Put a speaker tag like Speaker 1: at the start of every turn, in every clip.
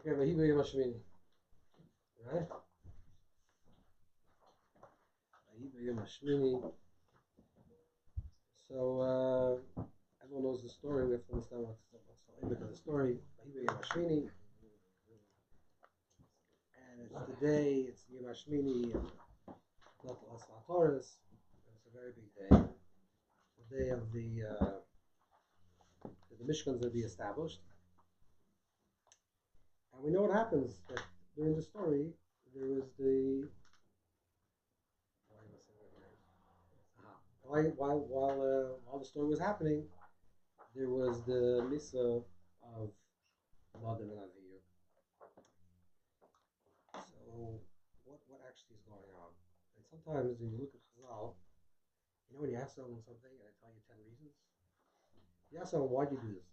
Speaker 1: Okay, Avihu Shemini. Right? Avihu Shemini. So everyone knows the story. We have to understand what's the image of the story. Avihu Shemini. And it's the day, it's Yom Shemini, and not Las Torahs. It's a very big day. The day of the Mishkan's will be established. And we know what happens, that during the story, there was the... While the story was happening, there was the Misa of Nadav and Avihu. So, what actually is going on? And sometimes when you look at AriZal, you know when you ask someone something and they tell you 10 reasons? You ask someone, why do you do this?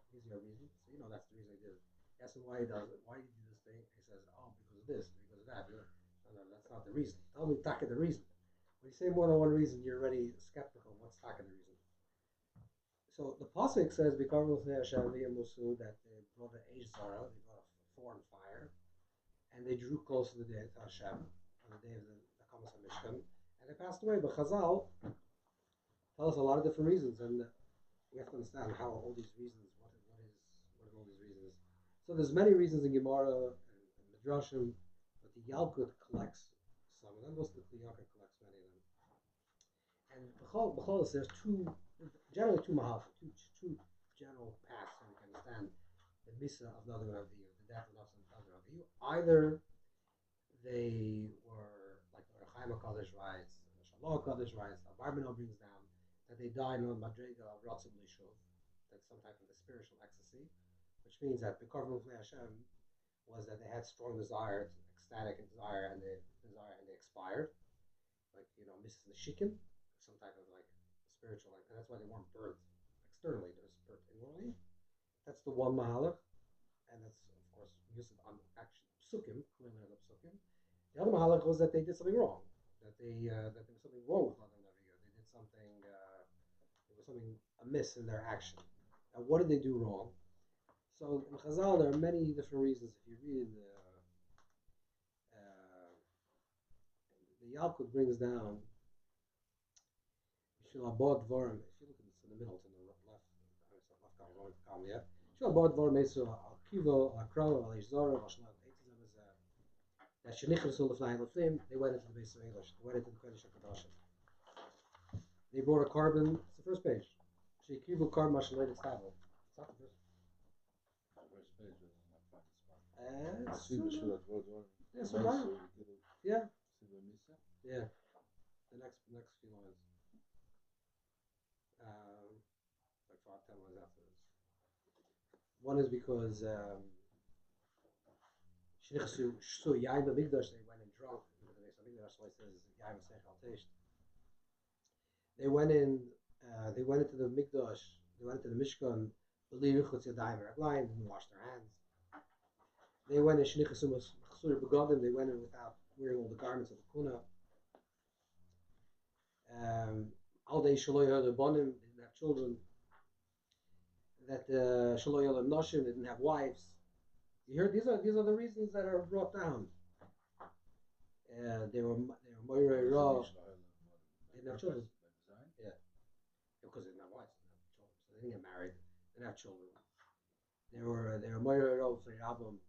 Speaker 1: Here's your reason. So you know that's the reason I did it. You ask him why he does it. Why do you do this thing? He says, oh, because of this, because of that. No, that's not the reason. Tell me taka the reason. When you say more than one reason, you're already skeptical. What's taka the reason? So the pasuk says, that they brought an AriZal, they brought a foreign fire, and they drew close to the day to Shem, on the day of the Kamas Mishkan, and they passed away. But AriZal tell us a lot of different reasons, and we have to understand how all these reasons, what are all these reasons. So there's many reasons in Gemara and Midrashim, but the Yalkut collects some of them. Most of the Yalkut collects many of them. And B'cholos, there's generally two mahal, two general paths so we can understand the Misa of Nadav and Avihu, the death of Nadav and Avihu. Either they were, like the Chaim HaKadosh writes, the Shalom HaKadosh writes, the Barbanel brings down, that they died on Madrega of Ratzim Lishuv, that's some type of a spiritual ecstasy, which means that Bekarvim Fnei Hashem was that they had strong desire, ecstatic desire, and they expired, like Mrs. Nishikin, some type of like spiritual, and that's why they weren't burnt externally; they was burnt inwardly. That's the one mahalach, and that's of course used on actually psukim, clearly on the psukim. The other mahalach was that they did something wrong, that there was something wrong with Nadav and Avihu. They did something. There was something amiss in their action. And what did they do wrong? So in AriZal, there are many different reasons. If you read the Yalkut brings down, if you look at this in the middle, to the left column, yeah. They went into the base of English. They went into the Kodesh HaKadoshim. They brought a carbon. It's the first page. Shekivu carbon mashaleted stable. It's not the first.
Speaker 2: First page was not fine.
Speaker 1: Yes, right. Yeah. Yeah. The next few lines. Like 5-10 lines after this. One is because they went and drunk into the base of Mikdash. So it says Yaim Sechal Tesh. They went into the Mikdash. They went into the Mishkan. Didn't wash their hands. They went in they went in without wearing all the garments of the kuna. All day they didn't have children. That Noshim didn't have wives. You hear these are the reasons that are brought down. They were Moirei Ra. They didn't have children. Yeah, because they didn't have wives, they didn't have children, so they didn't get married. They didn't have children. They were Moirei Ra for the album.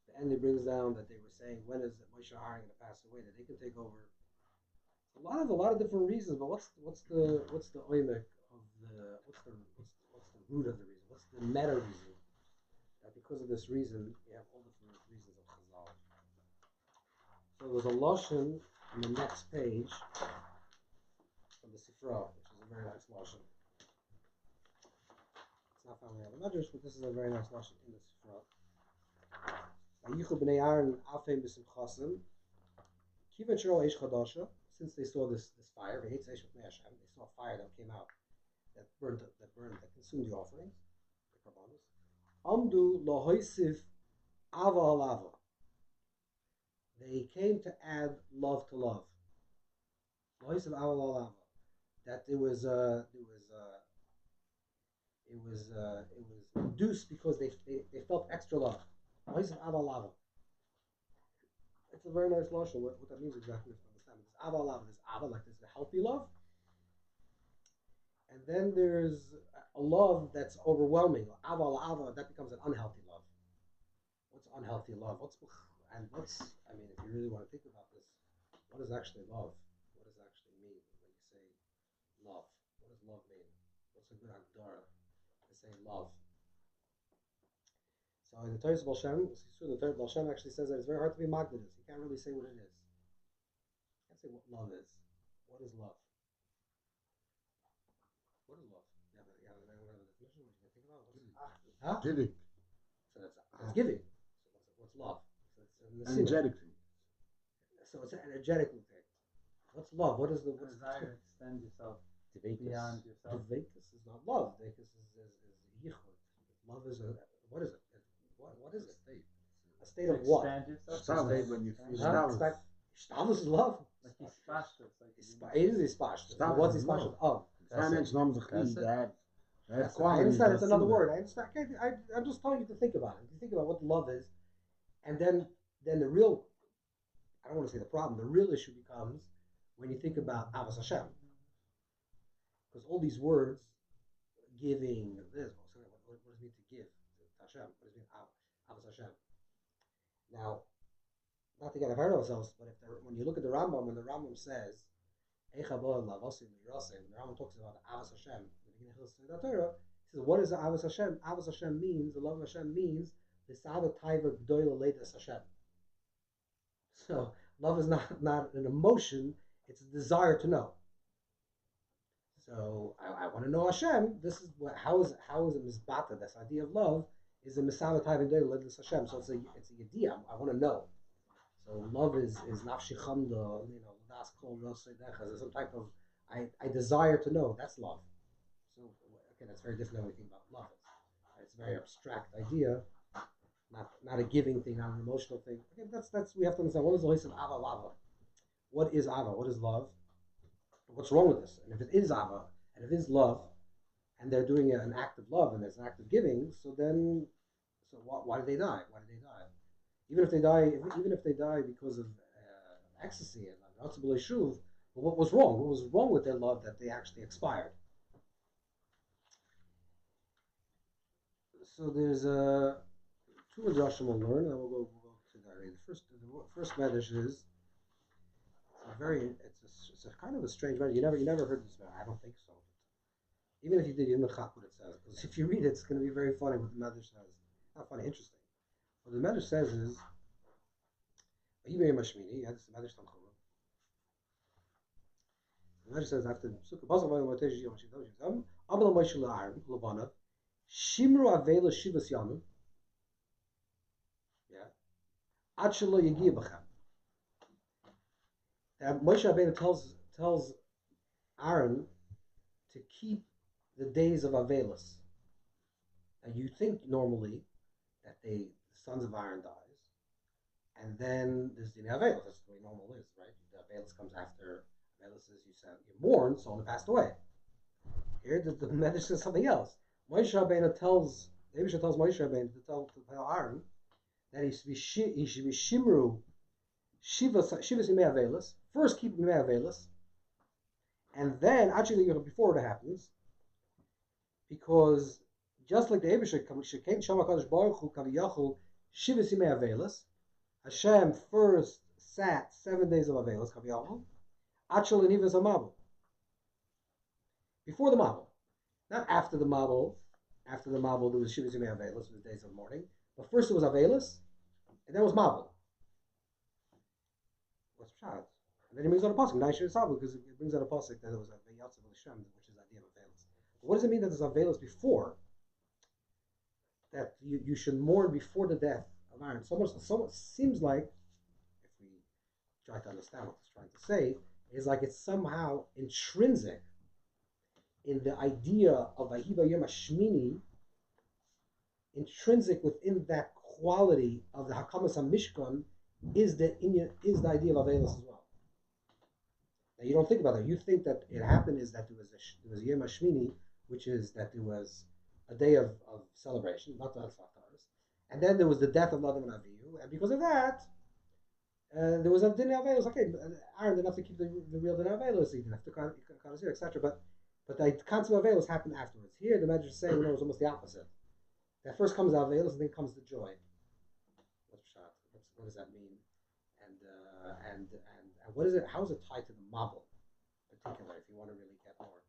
Speaker 1: The end brings down that they were saying, when is Moshe Haring going to pass away, that they can take over. A lot of different reasons, but what's the oimek of the what's the root of the reason? What's the meta reason? That because of this reason, you have all different reasons of AriZal. So there's a lashon on the next page from the Sifra, which is a very nice lashon. It's not found in the Medrash, but this is a very nice lashon in the Sifra. Since they saw this fire, they saw a fire that came out, that consumed the offerings, the karbanos. Amdu lohoisif ava alava. They came to add love to love. Lohoisif ava alava. That it was induced because they felt extra love. Aval Lava. It's a very nice lashon. What that means exactly, to understand. There's Aval Lava. There's Ava, like there's the healthy love, and then there's a love that's overwhelming. Aval Ava, that becomes an unhealthy love. What's unhealthy love? If you really want to think about this, what is actually love? What does it actually mean when you say love? What does love mean? What's a good agdara to say love? So in the Torah Baal Shem, the Torah Baal Shem actually says that it's very hard to be magnetic. You can't really say what it is. You can't say what love is. What is love? What is love? You have a definition? What you can think about?
Speaker 2: Giving.
Speaker 1: So that's giving. So what's love? So it's
Speaker 2: energetic thing.
Speaker 1: So it's an energetic thing. What's love? What is the
Speaker 3: desire to extend yourself
Speaker 1: Dveikus.
Speaker 3: beyond yourself?
Speaker 1: Dveikus is not love. Dveikus is yichud. Love is what is it? What is it? A state of what?
Speaker 3: Expand yourself.
Speaker 2: It's a state when you feel
Speaker 1: Shtavus is love.
Speaker 3: Like he's spashtus.
Speaker 1: It is ispashtus. What's ispashtus of?
Speaker 2: I understand.
Speaker 1: It's another word. I understand. I'm just telling you to think about it. You think about what love is, and then the real, I don't want to say the problem, the real issue becomes when you think about Avos Hashem. Because all these words, giving, this, what does it mean to give to Hashem? What does it mean Avos Hashem? Now, not to get ahead of ourselves, but when you look at the Rambam, when the Rambam says, when the Rambam talks about Avos Hashem, the beginning of the Torah, he says, what is Avos Hashem? Avos Hashem means, the love of Hashem means, the Saba Taiva Gdoila Leidas Hashem. So, love is not an emotion, it's a desire to know. So, I want to know Hashem. This is how is it misbata? This idea of love is a Misava Taiva Gdoila Leidas Hashem. So it's a yediyah. I want to know. So love is nafshi chamda, das kol rosei dechas. Some type of I desire to know. That's love. So okay, that's very different than we think about love. It's a very abstract idea, not a giving thing, not an emotional thing. Okay, that's we have to understand. What is the place of ava lava? What is ava? What is love? What's wrong with this? And if it is ava and if it is love, and they're doing an act of love and there's an act of giving, so why did they die? Why did they die? Even if they die because of ecstasy and not shuv, but what was wrong? What was wrong with their love that they actually expired? So there's two adrashim we'll learn, and we'll go to that. The first medrash is it's a kind of a strange medrash. You never heard this medrash. I don't think so. Even if you did, you didn't know what it says, because if you read it, it's going to be very funny what the medrash says. Not funny, interesting. What the medrash says is, Shemini, this is the medrash Tanchuma. The medrash says after Shimru Avela Shivas Yamim, Ad Shelo Yagia B'chem. That Moshe Rabbeinu tells Aaron to keep the days of Avelis. And you think normally that the sons of Aaron dies, and then there's the Avelis. That's the way normal is, right? The Avelis comes after Avelis is you mourn, someone passed away. Here the Medrash says something else. Moshe Rabbeinu tells Moshe Rabbeinu to tell Aaron that he should be Shimru Shivas Yimei Avelis. First keep Yimei Avelis, and then actually before it happens, because just like the Abishak came Shama Kadosh Baruch Hu Kaviyachol Shivas Yimei Avelis, Hashem first sat 7 days of Avelis Kaviyachol, Achal Nivas Amabel. Before the Mabel, not after the Mabel. After the Mabel, there was Shivas Yimei Avelis, was days of mourning. But first it was Avelis, and then it was Mabel. What's Pshat? And then he brings out a pasuk, because it brings out a pasuk that it was a Vayatzav Shem, which is the idea of Avelis. But what does it mean that there's Avelis before? That you should mourn before the death of Aaron. So seems like, if we try to understand what it's trying to say, is like it's somehow intrinsic in the idea of Ahiva Yom Shemini, intrinsic within that quality of the Hakamas HaMishkan is the idea of Avelis as well. Now you don't think about that. You think that it happened is that there was Yom Shemini, which is that there was a day of celebration, not the Alfatars, And then there was the death of Nadav and Avihu, and because of that, there was a dinner Avihu. Okay, Aaron didn't have to keep the real dinner Avihu, so he didn't have to consider, etc. But the concept of Avihu happened afterwards. Here, the Medrash is saying, it's almost the opposite. That first comes Avihu, and then comes the joy. What does that mean? And what is it? How is it tied to the Mabul, in particular? If you want to really get more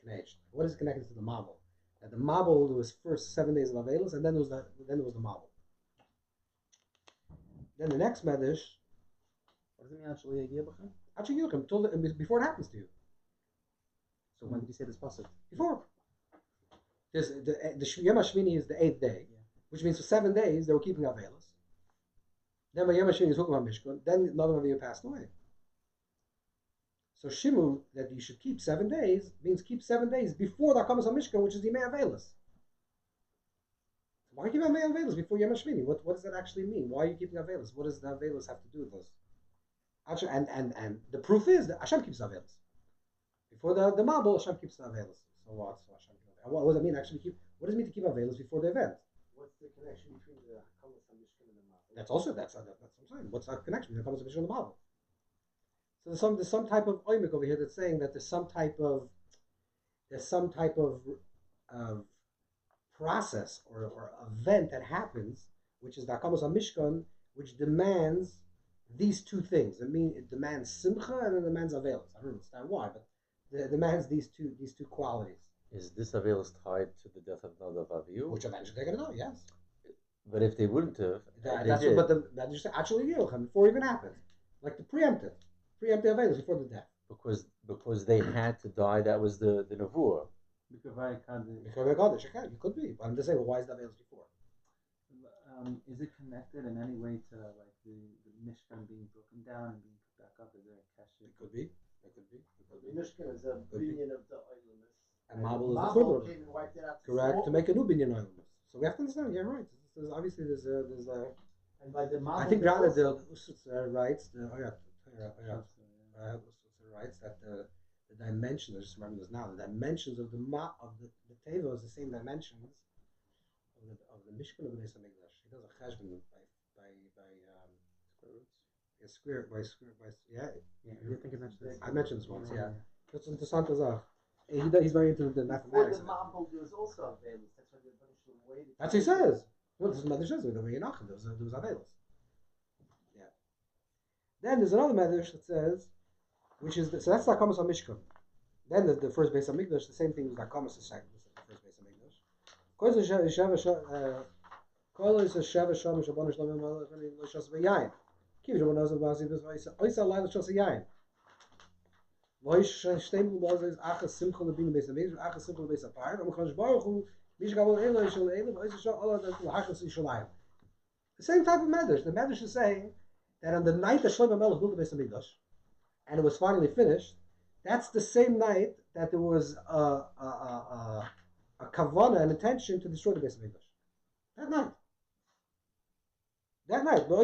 Speaker 1: connected, what is connected to the Mabul? That the Mabul, there was first 7 days of Avelus, and then there was the Mabul. Then the next Medrash.
Speaker 4: What does it mean actually?
Speaker 1: Actually, before it happens to you.
Speaker 4: So when did you say this passage?
Speaker 1: Before. The Yom Shemini is the 8th day, which means for 7 days they were keeping Avelus. Then by Yom Shemini is Hukum HaMishkan. Then Nadav Avihu passed away. So Shimu, that you should keep 7 days, means keep 7 days before the Hakamas HaMishkan, which is the Yemei Avelus. Why are you keeping Avelus before Yom Shemini? What does that actually mean? Why are you keeping Avelus? What does the Avelus have to do with this? And the proof is that Hashem keeps Avelus. Before the Mabul, Hashem keeps the Avelus. So what? So Hashem keeps Avelus. What does it mean actually keep? What does it mean to keep Avelus before the event?
Speaker 2: What's the connection between the Hakamas HaMishkan and the Mabul?
Speaker 1: That's what I'm saying. What's our connection between the Hakamas HaMishkan and the Mabul? So there's some type of oimik over here that's saying that there's some type of process or event that happens, which is the Hakamas HaMishkan, which demands these two things. It demands simcha and it demands avelus. I don't understand why, but it demands these two qualities.
Speaker 5: Is this avelus tied to the death of Nadav Avihu?
Speaker 1: Which eventually they're going to know, yes.
Speaker 5: But if they wouldn't have,
Speaker 1: that's what. But that just actually before it even happened, like the preemptive avelus before the death.
Speaker 5: Because they had to die. That was the nevuah.
Speaker 3: Before
Speaker 1: You could be. But I'm just saying, well, why is the avelus before?
Speaker 3: Is it connected in any way to like the Mishkan being broken down and being put back up? Is there a kasher?
Speaker 1: It could be.
Speaker 2: The Mishkan is a binyan of the Oilimus.
Speaker 1: And Mabul is the
Speaker 2: Mabul
Speaker 1: Churban.
Speaker 2: came and wiped it out.
Speaker 1: Correct. To make a new binyan oilimus. So we have to understand. Yeah, right. Obviously there's a.
Speaker 2: And by the Mabul,
Speaker 1: I think rather the Usutza writes writes that the dimensions. I just remember this now. The dimensions of the Teva is the same dimensions of the Mishkan of the Beis Hamikdash. He does a cheshbon
Speaker 4: You think you mentioned this?
Speaker 1: I mentioned this once. Yeah, that's interesting. He's very into the mathematics.
Speaker 2: Before the Mabul, there was also a Avelus. That's why the Rebbeinu waited.
Speaker 1: That's what he says. Well, this Medrash says there was Avelus. Yeah. Then there's another Medrash that says, which is so that's the Hakamas HaMishkan. Then the first Beis Hamikdash, the same thing as the Hakamas HaShek, the first Beis Hamikdash. Kol is a Sheva Shom Shabon Shlomim Loshas V'Yayin. Kim Shabon Ozav Basi V'Oisa Lai Loshas V'Yayin. Loish Shteim B'Ozav is Achas Simcha L'Binu Beis Hamikdash, Achas Simcha L'Beis HaParim, Amachon Shbaruch Hu Mish Gavol Eloi Shel Elim Oisa Shal Allah L'Hachas Yishalayim. The same type of Medrash. The Medrash is saying that on the night that Shlomo Melech built the Beis Hamikdash, and it was finally finished, that's the same night that there was a kavana, an intention to destroy the Beis Hamikdash. That night, when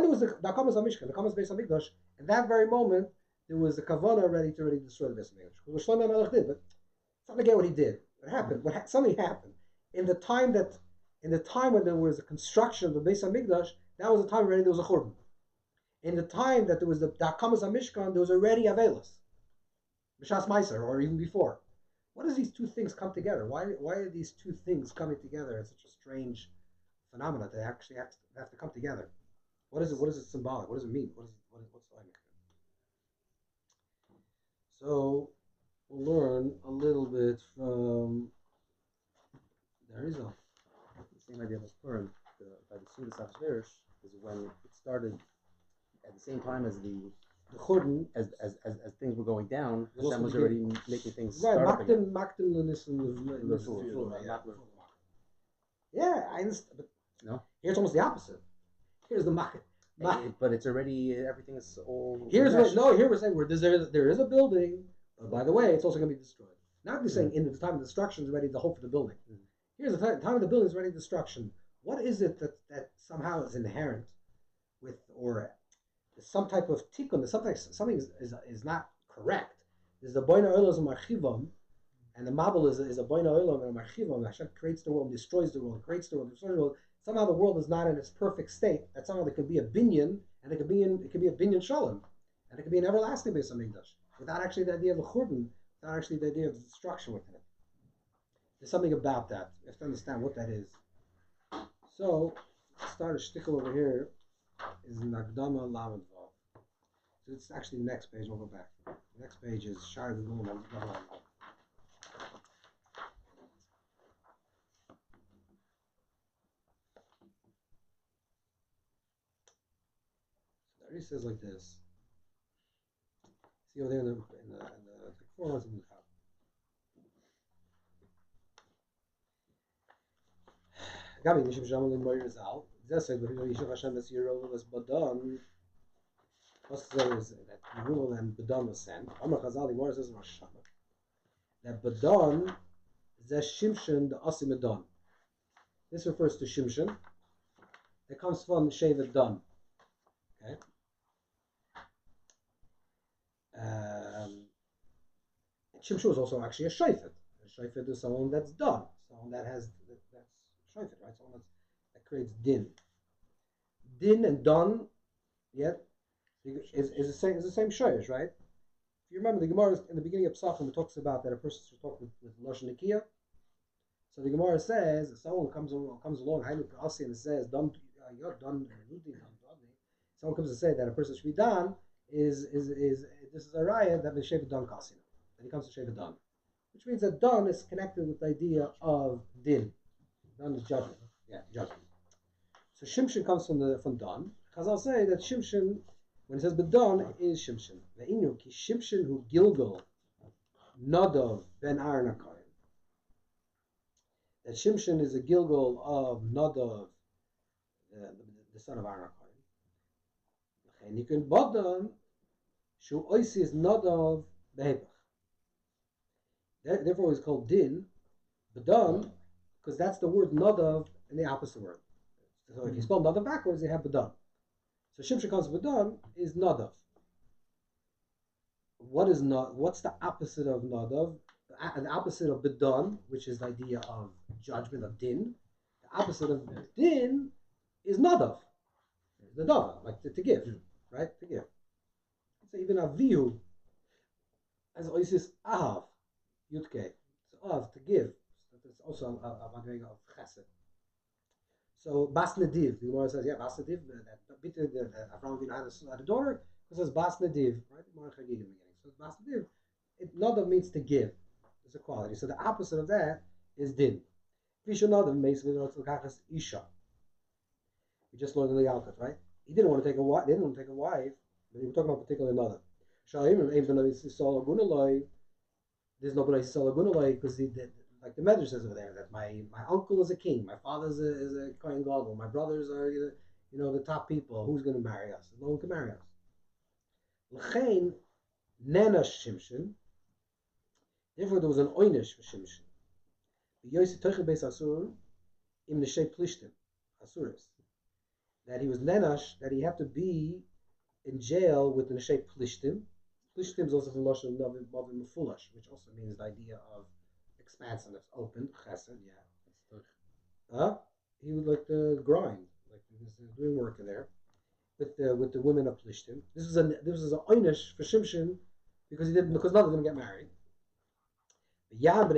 Speaker 1: there was the Hakamas HaMishkan, the Hakamas Beis Hamikdash, in that very moment, there was a kavana ready to destroy the Beis Hamikdash. What Shlomo Melech did, but it's not again what he did. What happened? Something happened in the time when there was a construction of the Beis Hamikdash. That was the time already there was a churban. In the time that there was the Hakamas HaMishkan, there was already Avelus, B'shas Meiser, or even before. What does these two things come together? Why are these two things coming together in such a strange phenomenon? They actually have to come together. What is it? What is it symbolic? What does it mean? What's the idea? So we'll learn a little bit from the AriZal.
Speaker 4: The same idea as Purim, by the Sudas Achshverosh, is when it started at the same time as the
Speaker 1: churban,
Speaker 4: as things were going down.
Speaker 1: Also
Speaker 4: Hashem was
Speaker 1: begin-
Speaker 4: already making things
Speaker 1: right?
Speaker 4: start up again.
Speaker 1: Makdim l'nisim. Yeah, I understand. But
Speaker 4: No,
Speaker 1: here's almost the opposite. Here's the makdim.
Speaker 4: but it's already everything is all.
Speaker 1: Here we're saying where there is a building, but by the way, it's also going to be destroyed. Not just saying in the time of destruction is ready the hope for the building.
Speaker 4: Mm-hmm.
Speaker 1: Here's the time of the building is ready destruction. What is it that somehow is inherent with, or some type of tikun? Something is not correct. There's the boina olos marchivam, And the Mabul is a Boina Olam and a Marchiva, and Hashem creates the world, destroys the world, creates the world, destroys the world. Somehow the world is not in its perfect state. That somehow there could be a binyan, and it could be a binyan shalom, and it could be an everlasting Beis Hamikdash, without actually the idea of the churban, without actually the idea of destruction within it. There's something about that. You have to understand what that is. So, let's start a shtickle over here. Is Nagdama Lamed Vav. So it's actually the next page. We'll go back. The next page is Shar Gugul Lamed Vav. So he says like this. See over there in the 4 months in the top. Gabi Nishim Shamal in AriZal. This said, Yishuv Hashem is your role as Badon. What's the is that rule and Badon was sent. Amar Chazal, the Gemara says that Badon is a Shimshon the Asim Adon. This refers to Shimshon. It comes from Shevet Don. Okay. Shimshon is also actually a Shayfet. A Shayfet is someone that's done, someone that has that's Shayfet, right? Someone that creates din. Din and don, yet is the same shayrish, right? If you remember, the Gemara in the beginning of Psachim, it talks about that a person should talk with Lashon Nikiya. So the Gemara says if someone comes along, and says don, you're done. Someone comes to say that a person should be done is this is a riot that is Shevet Don Kasina. Then he comes to Shevet Don, which means that don is connected with the idea of din. Don is judgment. Yeah, judgment. So Shimshon comes from don. Chazal say that Shimshon, when it says Badon, is Shimshon. Ve'inu ki Shimshon hu Gilgal Nadav ben Aaron HaKohen. That Shimshon is a Gilgal of Nadav, the son of Aaron HaKohen. And you can Badon shu oisis Nadav behepach. Therefore, it's called din, Badon, because that's the word Nadav in the opposite word. So if you spell Nadav backwards, you have Badon. So Shimshon comes with Badon is Nadav. What's the opposite of Nadav? The opposite of Badon, which is the idea of judgment of din. The opposite of din is Nadav. The Nadav, like to give, right? To give. So even Avihu, as Oisis Ahav, Yutke. So Av, to give. So it's also a doing of Chesed. So Bas Nadiv, the Gemara says, yeah, Bas Nadiv, that bitter that Avraham Avinu had a daughter, because it's Bas Nadiv, right? Gemara Chagig in the beginning. So Bas Nadiv, Nadav means to give. It's a quality. So the opposite of that is din. Fisha Nadav makes Isha. We just learned in the Alkut, right? He didn't want to take a wife. They didn't want to take a wife, but he was talking about particularly Nadav. There's no B'nai Yisrael Agunalai because like the Medrash says over there that my uncle is a king, my father is a Kohen Gadol, my brothers are the top people. Who's going to marry us? No one can marry us. L'chein nenash Shimshon. Therefore, there was an oynish for Shimshon. V'yosi toichel beis asur im neshei plishtim asuris. That he was nenash, that he had to be in jail with the neshei plishtim. Plishtim is also from Lashon Mavim Mefulash, which also means the idea of expansiveness, open, chesed, yeah. He would like to grind, like he was doing work in there with the women of Plishtim. This was a oynish for Shimshon because none of them get married. It also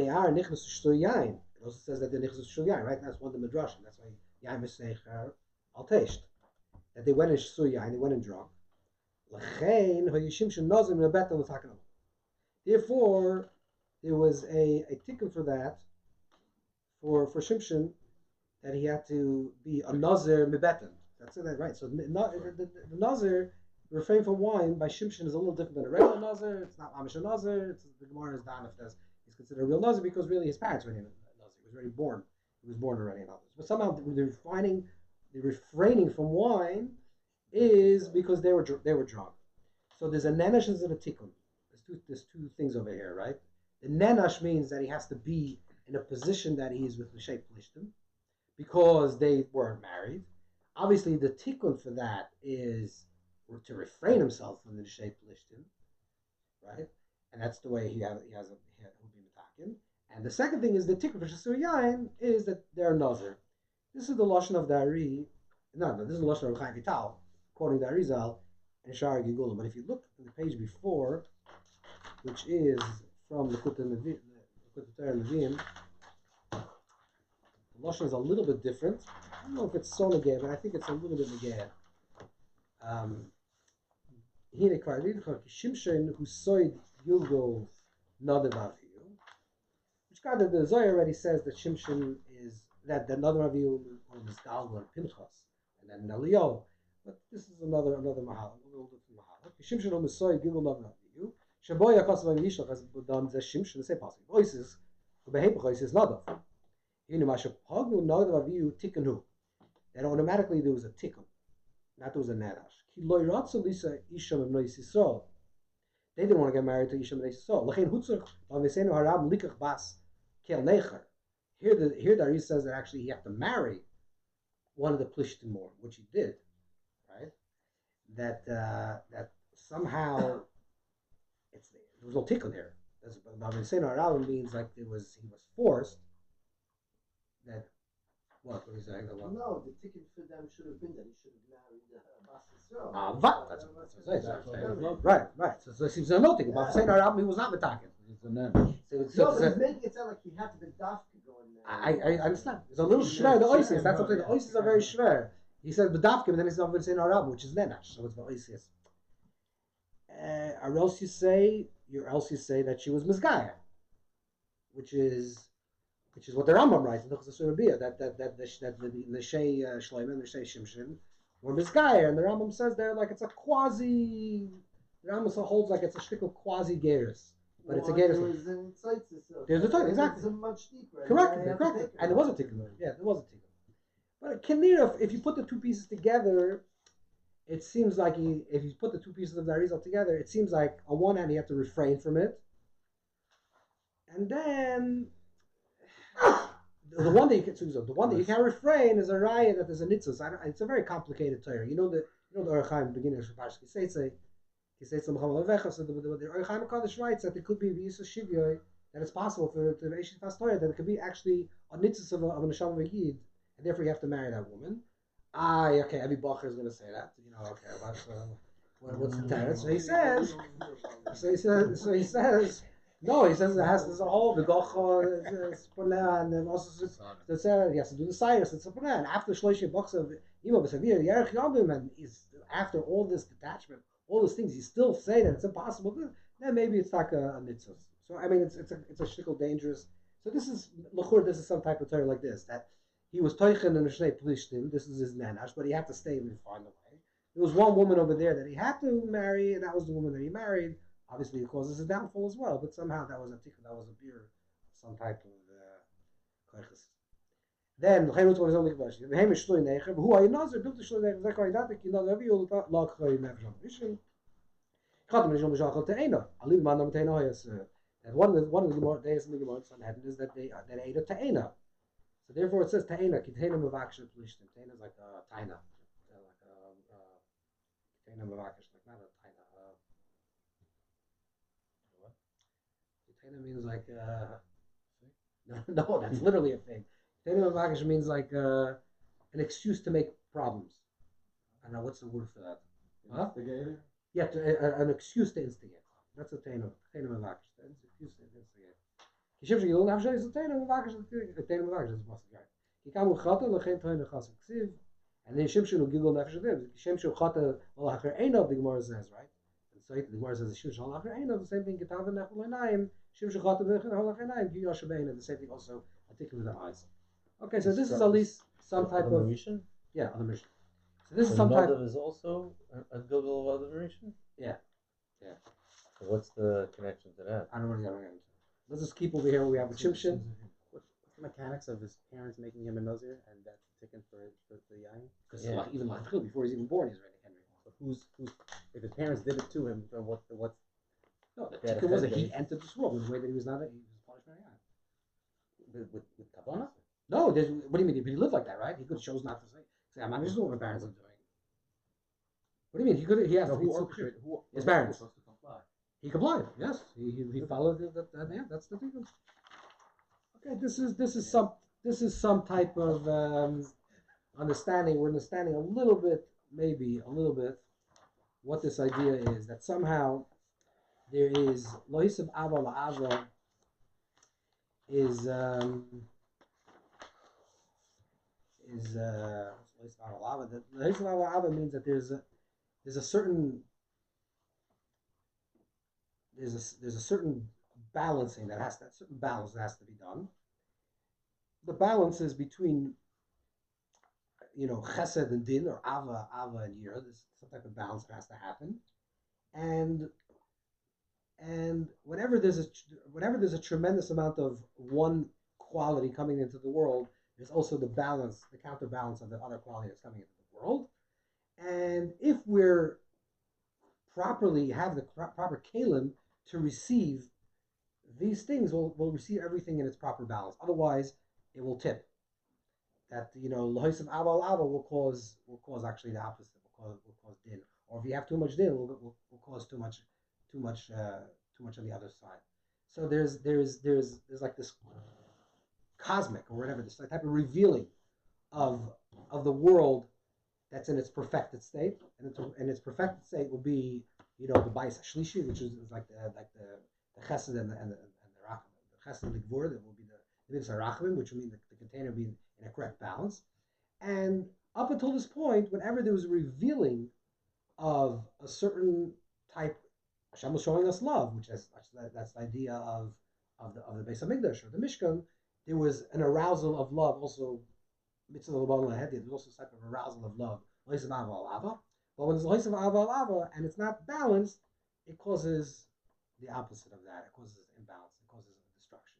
Speaker 1: says that the nichnas shtul yain, right? That's one of the midrashim. That's why yain misneicher al tesht. That they went in shtul yain, they went in drunk. Therefore, there was a tikun for that, for Shimshon, that he had to be a nazir mebeten. That's it, right? So the nazir, refrain from wine by Shimshon is a little different than a regular nazir. It's not amish nazir. The Gemara is down if he's considered a real nazir because really his parents were named nazir. He was already born. He was born already in others. But somehow the refraining from wine is because they were drunk. So there's a nenash and a tikun. There's two things over here, right? The nenash means that he has to be in a position that he is with the Neshei Plishtim because they weren't married. Obviously, the tikun for that is to refrain himself from the Neshei Plishtim, right? And that's the way he will be metakin. And the second thing is the Tikun for Shasur Yain is that they're Nazir. This is the Lashon of the Ari. No, this is the Lashon of Chaim Vital, quoting the AriZal and Shar Gigulim. But if you look at the page before, which is from the Likutei Nevi'im, the Lashon is a little bit different. I don't know if it's so negay, but I think it's a little bit negay. Hine kvar lidchar ki Shimshon hu soid Gilgal Nadav Avihu, which God the Zohar already says that Shimshon is that the Nadav Avihu was Galgal and Pinchas, and then Nelio. But this is another mahal, a little different mahal. Ki Shimshon hu soid Gilgal Nadav Avihu, shaboy akasav Yishlach has done the Shimshon the same possible voices, who behave voices Nadav. Hine masha pagnu Nadav Avihu Tikun hu. That automatically there was a Tikun. Not there was a nadash. They didn't want to get married to Isha and Yisrael. Here the Ari says that actually he had to marry one of the Plishtim more, which he did, right? That somehow there was no tikkun here. Means like he was forced. That what is that?
Speaker 2: No, the ticket for them should have been that he should have married Bas Yisrael.
Speaker 1: That's what I say. Right. So it seems no tikkun. But saying Arab, he was not metaken.
Speaker 2: No, but he's making it sound like he had to be dafka going there.
Speaker 1: I understand. It's a little shver, the oasis. That's what the oasis are very shver. He says bedafka, but then he's not saying Arab, which is nenash. So it's the oasis. Or else you say that she was misgaya, which is what the Rambam writes in the Surabia, that the Neshei Shloimeh and the Neshei Shimshon were misgaya, and the Rambam says there like it's a quasi. The Rambam holds like it's a shtickle quasi gerus. But it's a gerus. There's a tikkun, exactly.
Speaker 2: It's much deeper.
Speaker 1: Correct. And there was a tikkun. Yeah, there was a tikkun. But Kinir, if you put the two pieces together, it seems like if you put the two pieces of the AriZal together, it seems like on one hand he had to refrain from it, and then the one that you can refrain is a raya that there's a nitzos. It's a very complicated Torah. You know the Orchaim beginning of Shapashki Seitze. He says to Muhammad Avecha, so the Orchaim Kodesh writes that it could be v'yisa shivyoy, that it's possible for the Eishes Fastoya that it could be actually a nitzos of a neshama v'yid, and therefore you have to marry that woman. Okay, every bacher is going to say that. Okay, what's the teretz? So he says, no, he says there's a whole begocha, and then also he has to do the cyrus, and and after shloshim bucks of Ima B'Savir, Yerech Yomim, and after all this detachment, all those things, you still say that it's impossible. Then maybe it's like a mitzvah. So I mean, it's a shtickle dangerous. So this is some type of Torah like this that. He was toichen and shnei plishtim. This is his nanash, but he had to stay and find a way. There was one woman over there that he had to marry, and that was the woman that he married. Obviously, it causes his downfall as well. But somehow that was a tikkun, that was a beer, some type of koiches. Then l'chayim was only kvash. The hamish shloi necher. Who are you nazir? Built the shloi necher. Zekar yidatik. You know the Avihu lag choy nefesh on vision. Chadim nishon b'shachal te'ena. Alim manam te'ena hayas. And one of the more days in the Gemara is that they ate a te'ena. So therefore it says Taina, Kitena Mavakish Plishtim. Taina is like a Taina. Like Kitena Mavakish, like not a Taina. What? Kitena means like no, that's literally a thing. Kitena Mavakish means like an excuse to make problems. I don't know what's the word for that.
Speaker 3: Instigator?
Speaker 1: Yeah, an excuse to instigate. That's a Taina. Kitena Mavakish. That's an excuse to instigate. Kishem sheyil nafshay is a teina mavakish. Teina mavakish is possible, right? Kikamu chata lechein teina chasik ksiv, and then Shimshon gigol nafshay dev. Shimshon chata olacher einov. The Gemara says, right? And so the Gemara says Shimshon olacher einov. The same thing. Kitav nechol einayim. Shimshon chata olacher einayim. Giyosh beina. The same thing also. I think with the eyes. Okay, so this is at least some type of
Speaker 5: Mission.
Speaker 1: Yeah, on the mission. So this is
Speaker 5: So
Speaker 1: some type.
Speaker 5: Nadav is also a Gilgal of adoration.
Speaker 1: Yeah.
Speaker 5: So what's the connection to that?
Speaker 1: I don't want to get into. Let's just keep over here where we have the Shimshon.
Speaker 4: What's the mechanics of his parents making him a Nazir, and that's taken for the Yain?
Speaker 1: Because
Speaker 5: Yeah.
Speaker 1: even Lachil, before he's even born, he's already Henry.
Speaker 4: So who's if his parents did it to him, then what's
Speaker 1: No, the
Speaker 4: Yeah,
Speaker 1: tikkun was that
Speaker 4: the-
Speaker 1: he entered this world in a way that he was not. He was punished very high.
Speaker 4: with Kavanah?
Speaker 1: No, what do you mean? He lived like that, right? He could have chose not to say, I'm not just what my parents are doing. What do you mean? He has
Speaker 4: Who
Speaker 1: to
Speaker 4: orchestrated?
Speaker 1: His parents.
Speaker 3: Supposed to comply.
Speaker 1: He complied. Yes, he followed that. Yeah, that's the tikkun. Okay, this is some type of understanding. We're understanding a little bit, maybe a little bit, what this idea is, that somehow there is lois of ava la'ava is lois of ava la'ava. The lois of ava la'ava means that there's a certain balancing that certain balance that has to be done. The balance is between, chesed and din, or ava and yira. There's some type of balance that has to happen, and whenever there's a tremendous amount of one quality coming into the world, there's also the counterbalance of the other quality that's coming into the world. And if we're properly have the proper kalim to receive these things, we'll receive everything in its proper balance. Otherwise, it will tip. That lois of ava al ava will cause actually the opposite. Will cause din. Or if you have too much din, will cause too much on the other side. So there's like this cosmic or whatever, this type of revealing of the world that's in its perfected state, and its perfected state will be the bais shlishi, which is like the chesed and the rachman. The chesed and the gvur, that will be the mitzvah rachman, which will mean the container being in a correct balance. And up until this point, whenever there was a revealing of a certain type, Hashem was showing us love, which is that's the idea of the Beis Hamikdash or the Mishkan. There was an arousal of love, also mitzvah l'bal lahedi. There's also a type of arousal of love, lois of ava al ava. But when there's lois of ava al ava and it's not balanced, it causes the opposite of that. It causes imbalance. It causes destruction.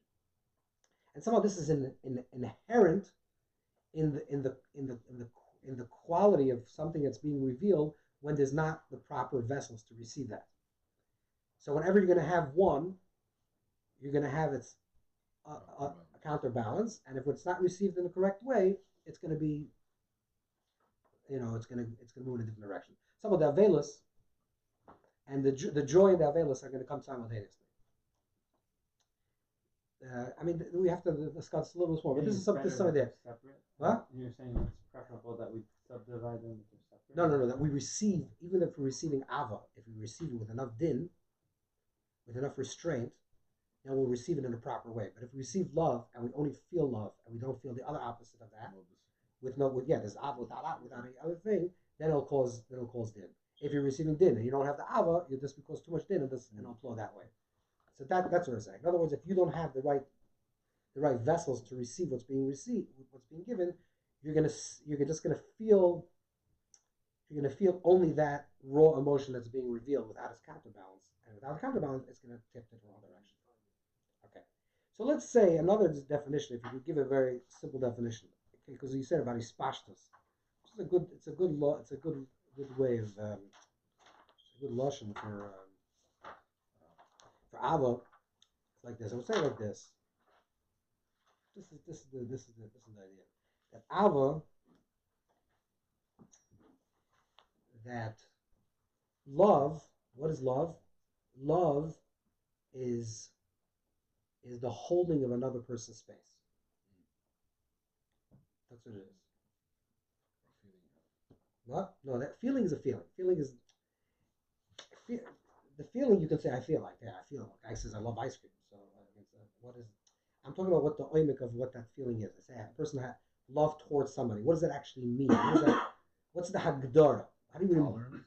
Speaker 1: And somehow this is inherent in the quality of something that's being revealed when there's not the proper vessels to receive that. So whenever you're going to have one, you're going to have its a counterbalance, and if it's not received in the correct way, it's going to be, it's going to move in a different direction. Some of the avelos and the joy and the avelos are going to come simultaneously. We have to discuss a little bit more, but this is some idea.
Speaker 3: Separate?
Speaker 1: What?
Speaker 3: You're saying it's preferable that we subdivide them if they're separate?
Speaker 1: No, that we receive, even if we're receiving ava, if we receive it with enough din, with enough restraint, then we'll receive it in a proper way. But if we receive love and we only feel love and we don't feel the other opposite of that, there's ava without any other thing, then it'll cause din. If you're receiving din and you don't have the ava, you'll just because too much din and it'll flow that way. So that's what I'm saying. In other words, if you don't have the right vessels to receive what's being given, you're just gonna feel only that raw emotion that's being revealed without its counterbalance. And without a counterbalance, it's going to tip in the wrong direction. Okay. So let's say another definition, if you could give a very simple definition, okay, because you said about ispashtus. It's a good way of, it's a good lashon for ava. It's like this. I would say it like this. This is the idea. That ava, that love, what is love? Love is the holding of another person's space. That's what it is. What? No, that feeling is a feeling. Feeling is the feeling. You can say, I feel like. Yeah, I feel like. Guy says, I love ice cream. So what is? I'm talking about what the oimik of what that feeling is. I say a person had love towards somebody. What does that actually mean? What's the hagdara? How do you tolerance?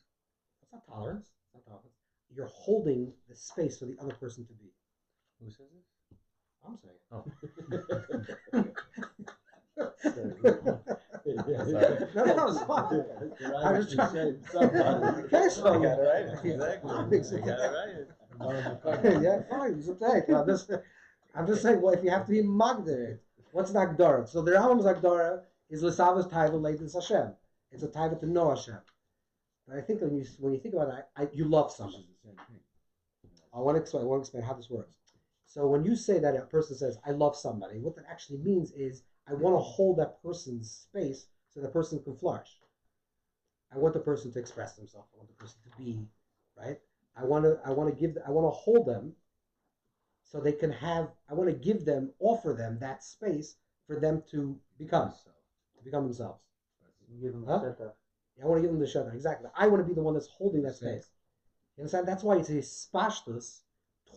Speaker 1: That's not tolerance. It's not tolerance. You're holding the space for the other person to be.
Speaker 5: Who says this?
Speaker 1: I'm saying.
Speaker 5: Oh.
Speaker 1: No, it's fine. I was trying. Okay, so
Speaker 5: I got it right. Exactly. I got it right.
Speaker 1: Yeah, fine. It's okay. I'm just saying. Well, if you have to be magder, what's the agdara? So the Rambam's agdara is l'savas taiva leitis Hashem. It's a taiva to know Hashem. But I think when you think about it, you love somebody. I want to explain how this works. So when you say that a person says, I love somebody, what that actually means is I want to hold that person's space so the person can flourish. I want the person to express themselves. I want the person to be, right? I want to hold them so they can have. I want to give them, offer them that space for them to become themselves.
Speaker 3: You give them
Speaker 1: Huh?
Speaker 3: the sheta.
Speaker 1: I want to give them the shudder. Exactly. I want to be the one that's holding that space. You understand? That's why it's a spashtus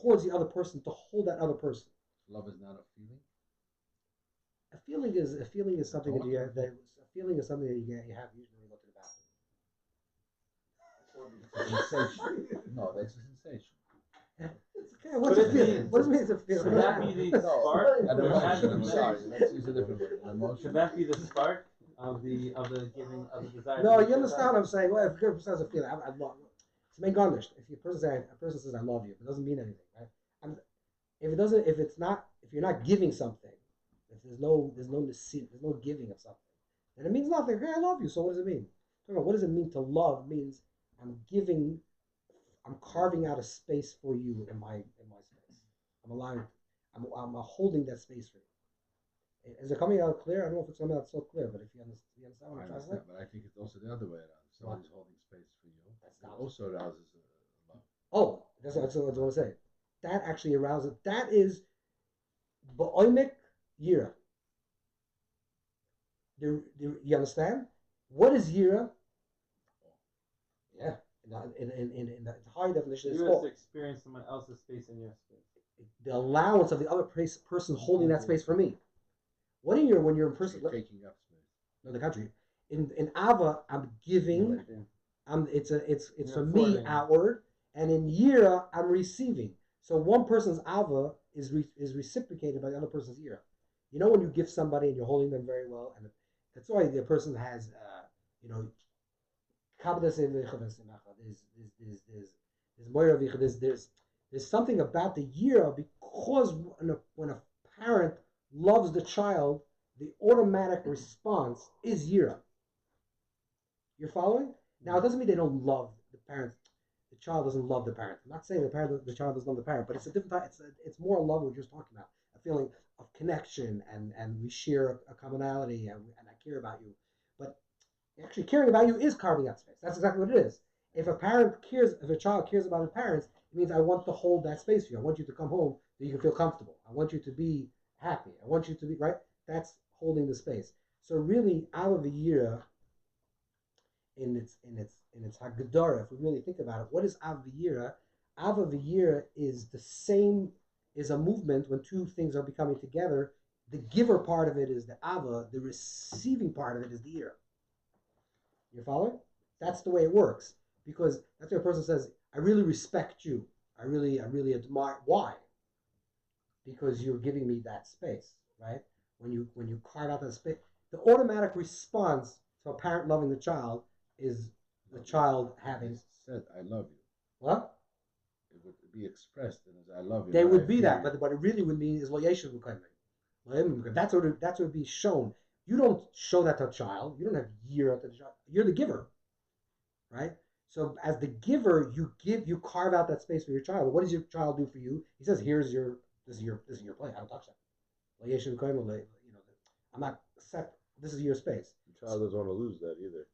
Speaker 1: towards the other person to hold that other person.
Speaker 6: Love is not a feeling.
Speaker 1: A feeling is something that you have. A feeling is something that you have usually when you go to the bathroom.
Speaker 6: It's a sensation. No, that's a sensation.
Speaker 1: It's okay. What's a feeling? What does it mean? It's a feeling.
Speaker 3: Should that be the spark?
Speaker 6: An
Speaker 3: Or
Speaker 6: emotion. I'm
Speaker 3: that-
Speaker 6: sorry. Let's use a different word. An emotion.
Speaker 3: Should that be the spark of the giving of the desire?
Speaker 1: No,
Speaker 3: to be
Speaker 1: you understand what
Speaker 3: sheta?
Speaker 1: I'm saying? Well, if a person has a feeling, I love. It's main garnished. If a person says I love you, it doesn't mean anything, right? If it doesn't, if you're not giving something, if there's no deceit, there's no giving of something, then it means nothing. Hey, I love you. So what does it mean? What does it mean to love? It means I'm carving out a space for you in my space. I'm holding that space for you. Is it coming out clear? I don't know if it's coming out so clear, but if you understand what I'm trying to say.
Speaker 6: But I think it's also the other way around. If somebody's holding space for you,
Speaker 1: That's
Speaker 6: it
Speaker 1: not
Speaker 6: also arouses love.
Speaker 1: Oh, that's what I was going to say. That actually arouses. That is ba'omek yira. You understand? What is yira? Yeah, in the high definition, it's
Speaker 3: You
Speaker 1: called
Speaker 3: have to experience someone else's space in your space.
Speaker 1: the allowance of the other person holding that space for me. What in your when you're in person?
Speaker 6: You're taking up space.
Speaker 1: No, the country. In Ava, I'm giving. It's for me
Speaker 3: affording.
Speaker 1: outward, and in Yira, I'm receiving. So one person's Ava is reciprocated by the other person's Yira. You know when you give somebody and you're holding them very well, and that's why the person has there's something about the Yira because when a parent loves the child, the automatic response is Yira. You're following? Now, it doesn't mean they don't love the parent. The child doesn't love the parent. I'm not saying the child doesn't love the parent, but it's a different type. It's more love we're just talking about. A feeling of connection, and we share a commonality, and I care about you. But actually, caring about you is carving out space. That's exactly what it is. If a child cares about his parents, it means I want to hold that space for you. I want you to come home so you can feel comfortable. I want you to be happy. I want you to be right. That's holding the space. So really, out of the year, in its Haggadah, if we really think about it, what is Aviyira? Aviyira is the same, is a movement when two things are becoming together. The giver part of it is the Ava, the receiving part of it is the Ira. You're following? That's the way it works. Because that's why a person says, I really respect you. I really admire. Why? Because you're giving me that space, right? When you carve out that space, the automatic response to a parent loving the child is the child having
Speaker 6: said, I love you.
Speaker 1: What?
Speaker 6: It would be expressed as I love you.
Speaker 1: They would be that, but what it really would mean is loyation. That's what it would be shown. You don't show that to a child. You don't have year to the child. You're the giver, right? So as the giver, you carve out that space for your child. What does your child do for you? He says, this is your play. I don't touch that. Loyation, I'm not set. This is your space.
Speaker 7: The child doesn't want to lose that either.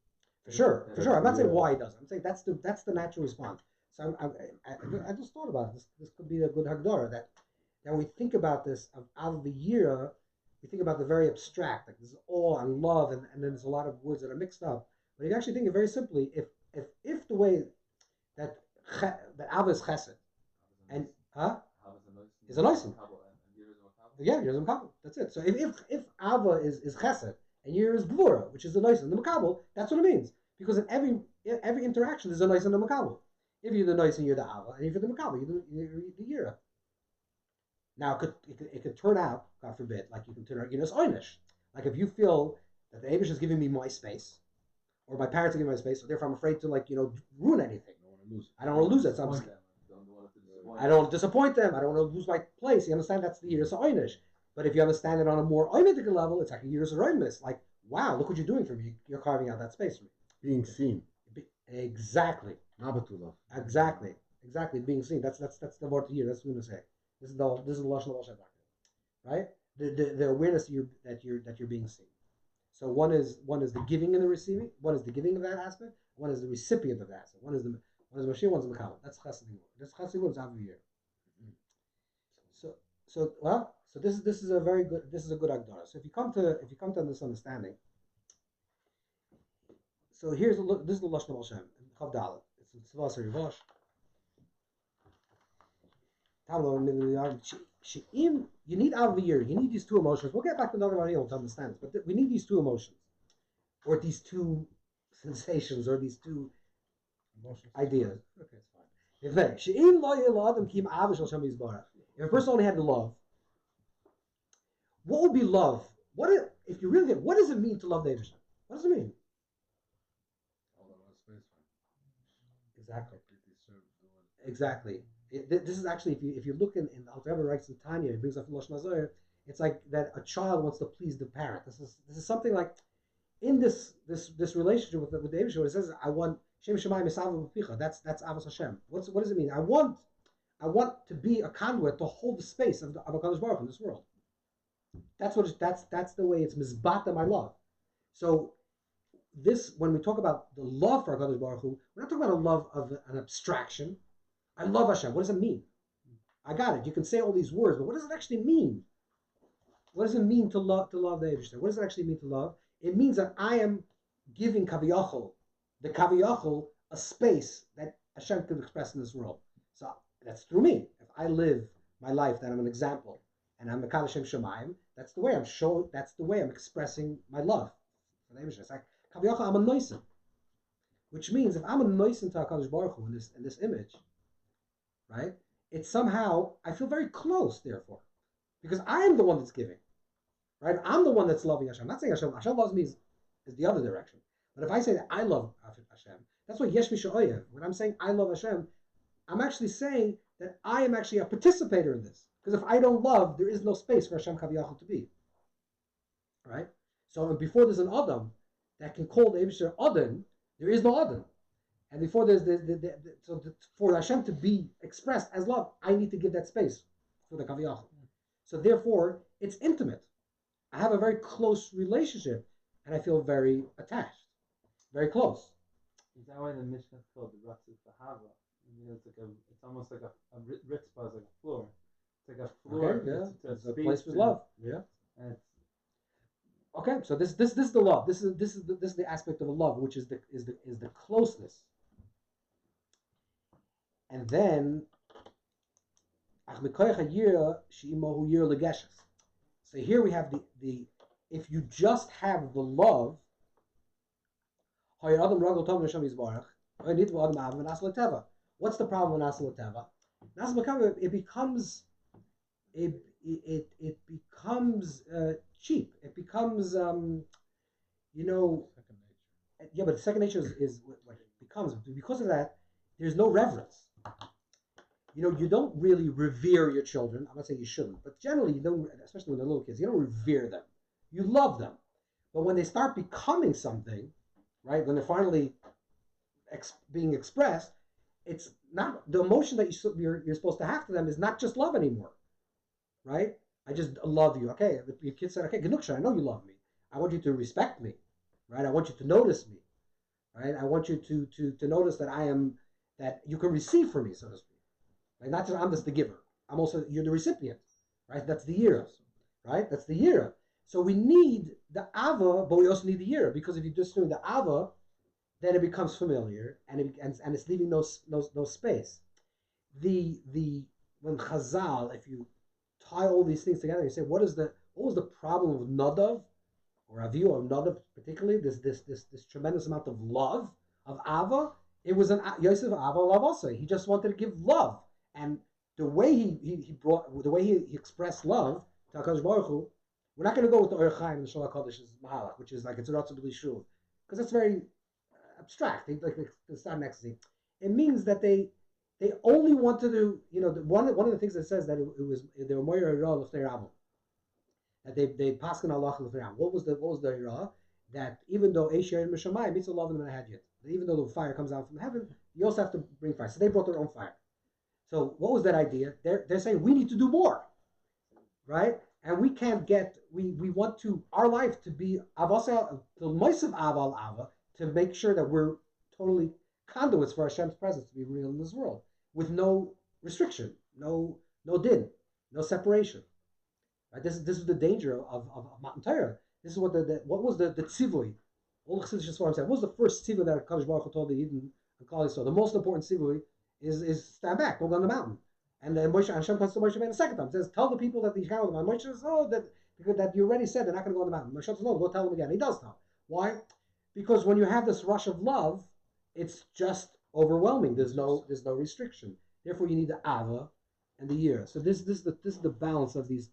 Speaker 1: For sure. I'm not saying why he doesn't. I'm saying that's the natural response. So I just thought about it. This could be a good Haggadah that when we think about this out of the year, we think about the very abstract, like this is awe and love, and then there's a lot of words that are mixed up. But you actually think it very simply, if the way that Ava is chesed, and is a noisim. Yeah, Yerizim Kabul. That's it. So if Ava is chesed and Yer is gvura, which is the noisim, the makabel, that's what it means. Because in every interaction there's a noisim and a makabel. If you're the noisim, you're the Ava, and if you're the makabel, you're the Yira. Now it could turn out, God forbid, like you can turn out einish. Like if you feel that the Abish is giving me my space, or my parents are giving me my space, so therefore I'm afraid to ruin anything. I don't want to lose it. So I don't want to disappoint them. I don't want to lose my place. You understand? That's the Yiras Einish. But if you understand it on a more Einitic level, it's like a Yiras Einish. Like, wow, look what you're doing for me. You're carving out that space for me.
Speaker 6: Being seen.
Speaker 1: Exactly.
Speaker 6: Nabatullah.
Speaker 1: Exactly. Being seen. That's the word here. That's what I'm going to say. This is the Lashon Hashem, right? The awareness that you're being seen. So one is the giving and the receiving. One is the giving of that aspect. One is the recipient of that aspect. One is Mashiach, one's Makabel. That's Chassid. That's Chassid is Avihu. So this is a very good agdara. So if you come to this understanding, so this is the lashon of Shem, Chav Dalet. It's Tzvas Rivosh. You need Avihu. You need these two emotions. We'll get back to another one to understand this, but we need these two emotions, or these two sensations, or these two ideas. Okay, it's fine. If a person only had the love, what would be love? What does it mean to love the Eivusha? What does it mean? Exactly. This is actually, if you look in Alter Rebbe writes in Tanya, he brings up Lashon HaZohar, it's like that a child wants to please the parent. This is something like in this relationship with the Eivusha, where it says, I want Shem Shemayim Esav B'Picha. That's Avos Hashem. What does it mean? I want to be a conduit to hold the space of HaKadosh Baruch Hu in this world. That's the way it's mizbata my love. So this, when we talk about the love for HaKadosh Baruch Hu, we're not talking about a love of an abstraction. I love Hashem. What does it mean? I got it. You can say all these words, but what does it actually mean? What does it mean to love the Eivusha? What does it actually mean to love? It means that I am giving the kaviyachol, a space that Hashem could express in this world. So that's through me. If I live my life, that I'm an example, and I'm a Mekadeh Shem Shemayim, that's the way I'm showing. That's the way I'm expressing my love for the Eivusha. It's like kaviyachol, I'm a noisim, which means if I'm a noisim to HaKadosh Baruch Hu in this image, right? It's somehow I feel very close, therefore, because I am the one that's giving, right? I'm the one that's loving Hashem. I'm not saying Hashem loves me is the other direction. But if I say that I love Hashem, that's what Yesh Misha Oyev. When I'm saying I love Hashem, I'm actually saying that I am actually a participator in this. Because if I don't love, there is no space for Hashem Kaviyachol to be. Right? So before there's an Adam that can call the Eivusha Adam, there is no Adam. And before there's for Hashem to be expressed as love, I need to give that space for the Kaviyachol. So therefore, it's intimate. I have a very close relationship, and I feel very attached, very close.
Speaker 3: Is that why the Mishnah is called the Ratzit Bahava? It's almost like a ritzpah, is like a floor. It's like a floor.
Speaker 1: Okay, yeah.
Speaker 3: It's
Speaker 1: a place with love. Yeah. Okay, so this is the love. This is the aspect of a love, which is the closeness. And then, so here we have the if you just have the love, what's the problem with Nasal Teva? Nasal Teva, it becomes cheap. It becomes
Speaker 6: Second nature.
Speaker 1: Yeah, but second nature is what it becomes. Because of that, there's no reverence. You don't really revere your children. I'm not saying you shouldn't, but generally you don't, especially when they're little kids, you don't revere them. You love them. But when they start becoming something, right, when they're finally being expressed, it's not the emotion that you're supposed to have to them is not just love anymore, right? I just love you. Okay, your kid said, okay, Genuksha, I know you love me. I want you to respect me, right? I want you to notice me, right? I want you to notice that you can receive from me, so to speak. Like not just I'm just the giver. You're the recipient, right? That's the yira, right? That's the yira. So we need the ava, but we also need the yira, because if you're just doing the ava, then it becomes familiar and it's leaving no space. When Chazal, if you tie all these things together, you say what was the problem with Nadav or Avihu or Nadav particularly? This tremendous amount of love of ava. It was an Yosef Ava love also. He just wanted to give love, and the way he expressed love to HaKadosh Baruch Hu. We're not going to go with the Or Chaim and the Shalach Kodesh's Mahalach, which is like it's a Ratzah B'li Shuv, because that's very abstract. It's not an ecstasy. It means that they only want to do. One of the things that says that they were Moyer Hira L'fnei Rabban, that they paskin Allah L'fnei Rabban. What was the Hira? That even though Eisher and Mishamayim mitzvah love them in Hadjit, even though the fire comes down from heaven, you also have to bring fire. So they brought their own fire. So what was that idea? They're saying we need to do more, right? And we can't we want our life to be avasa, the moisav aval ava, to make sure that we're totally conduits for Hashem's presence to be real in this world with no restriction, no din. no separation. Right? This is the danger of Matan Torah. This is what what was the tzivui. All the Chassidus just what I'm saying. What was the first tzivui that Kadosh Baruch Hu told the Yidden and Klal Yisrael? The most important tzivui is stand back, don't go on the mountain. And then Moshe and Hashem comes to Moshe Rabbeinu the second time. It says, tell the people that they can't go on the mountain. Moshe says, that you already said they're not going to go on the mountain. Moshe says, no, go tell them again. He does tell. Why? Because when you have this rush of love, it's just overwhelming. There's no restriction. Therefore, you need the ava and the yira. So this is the balance of these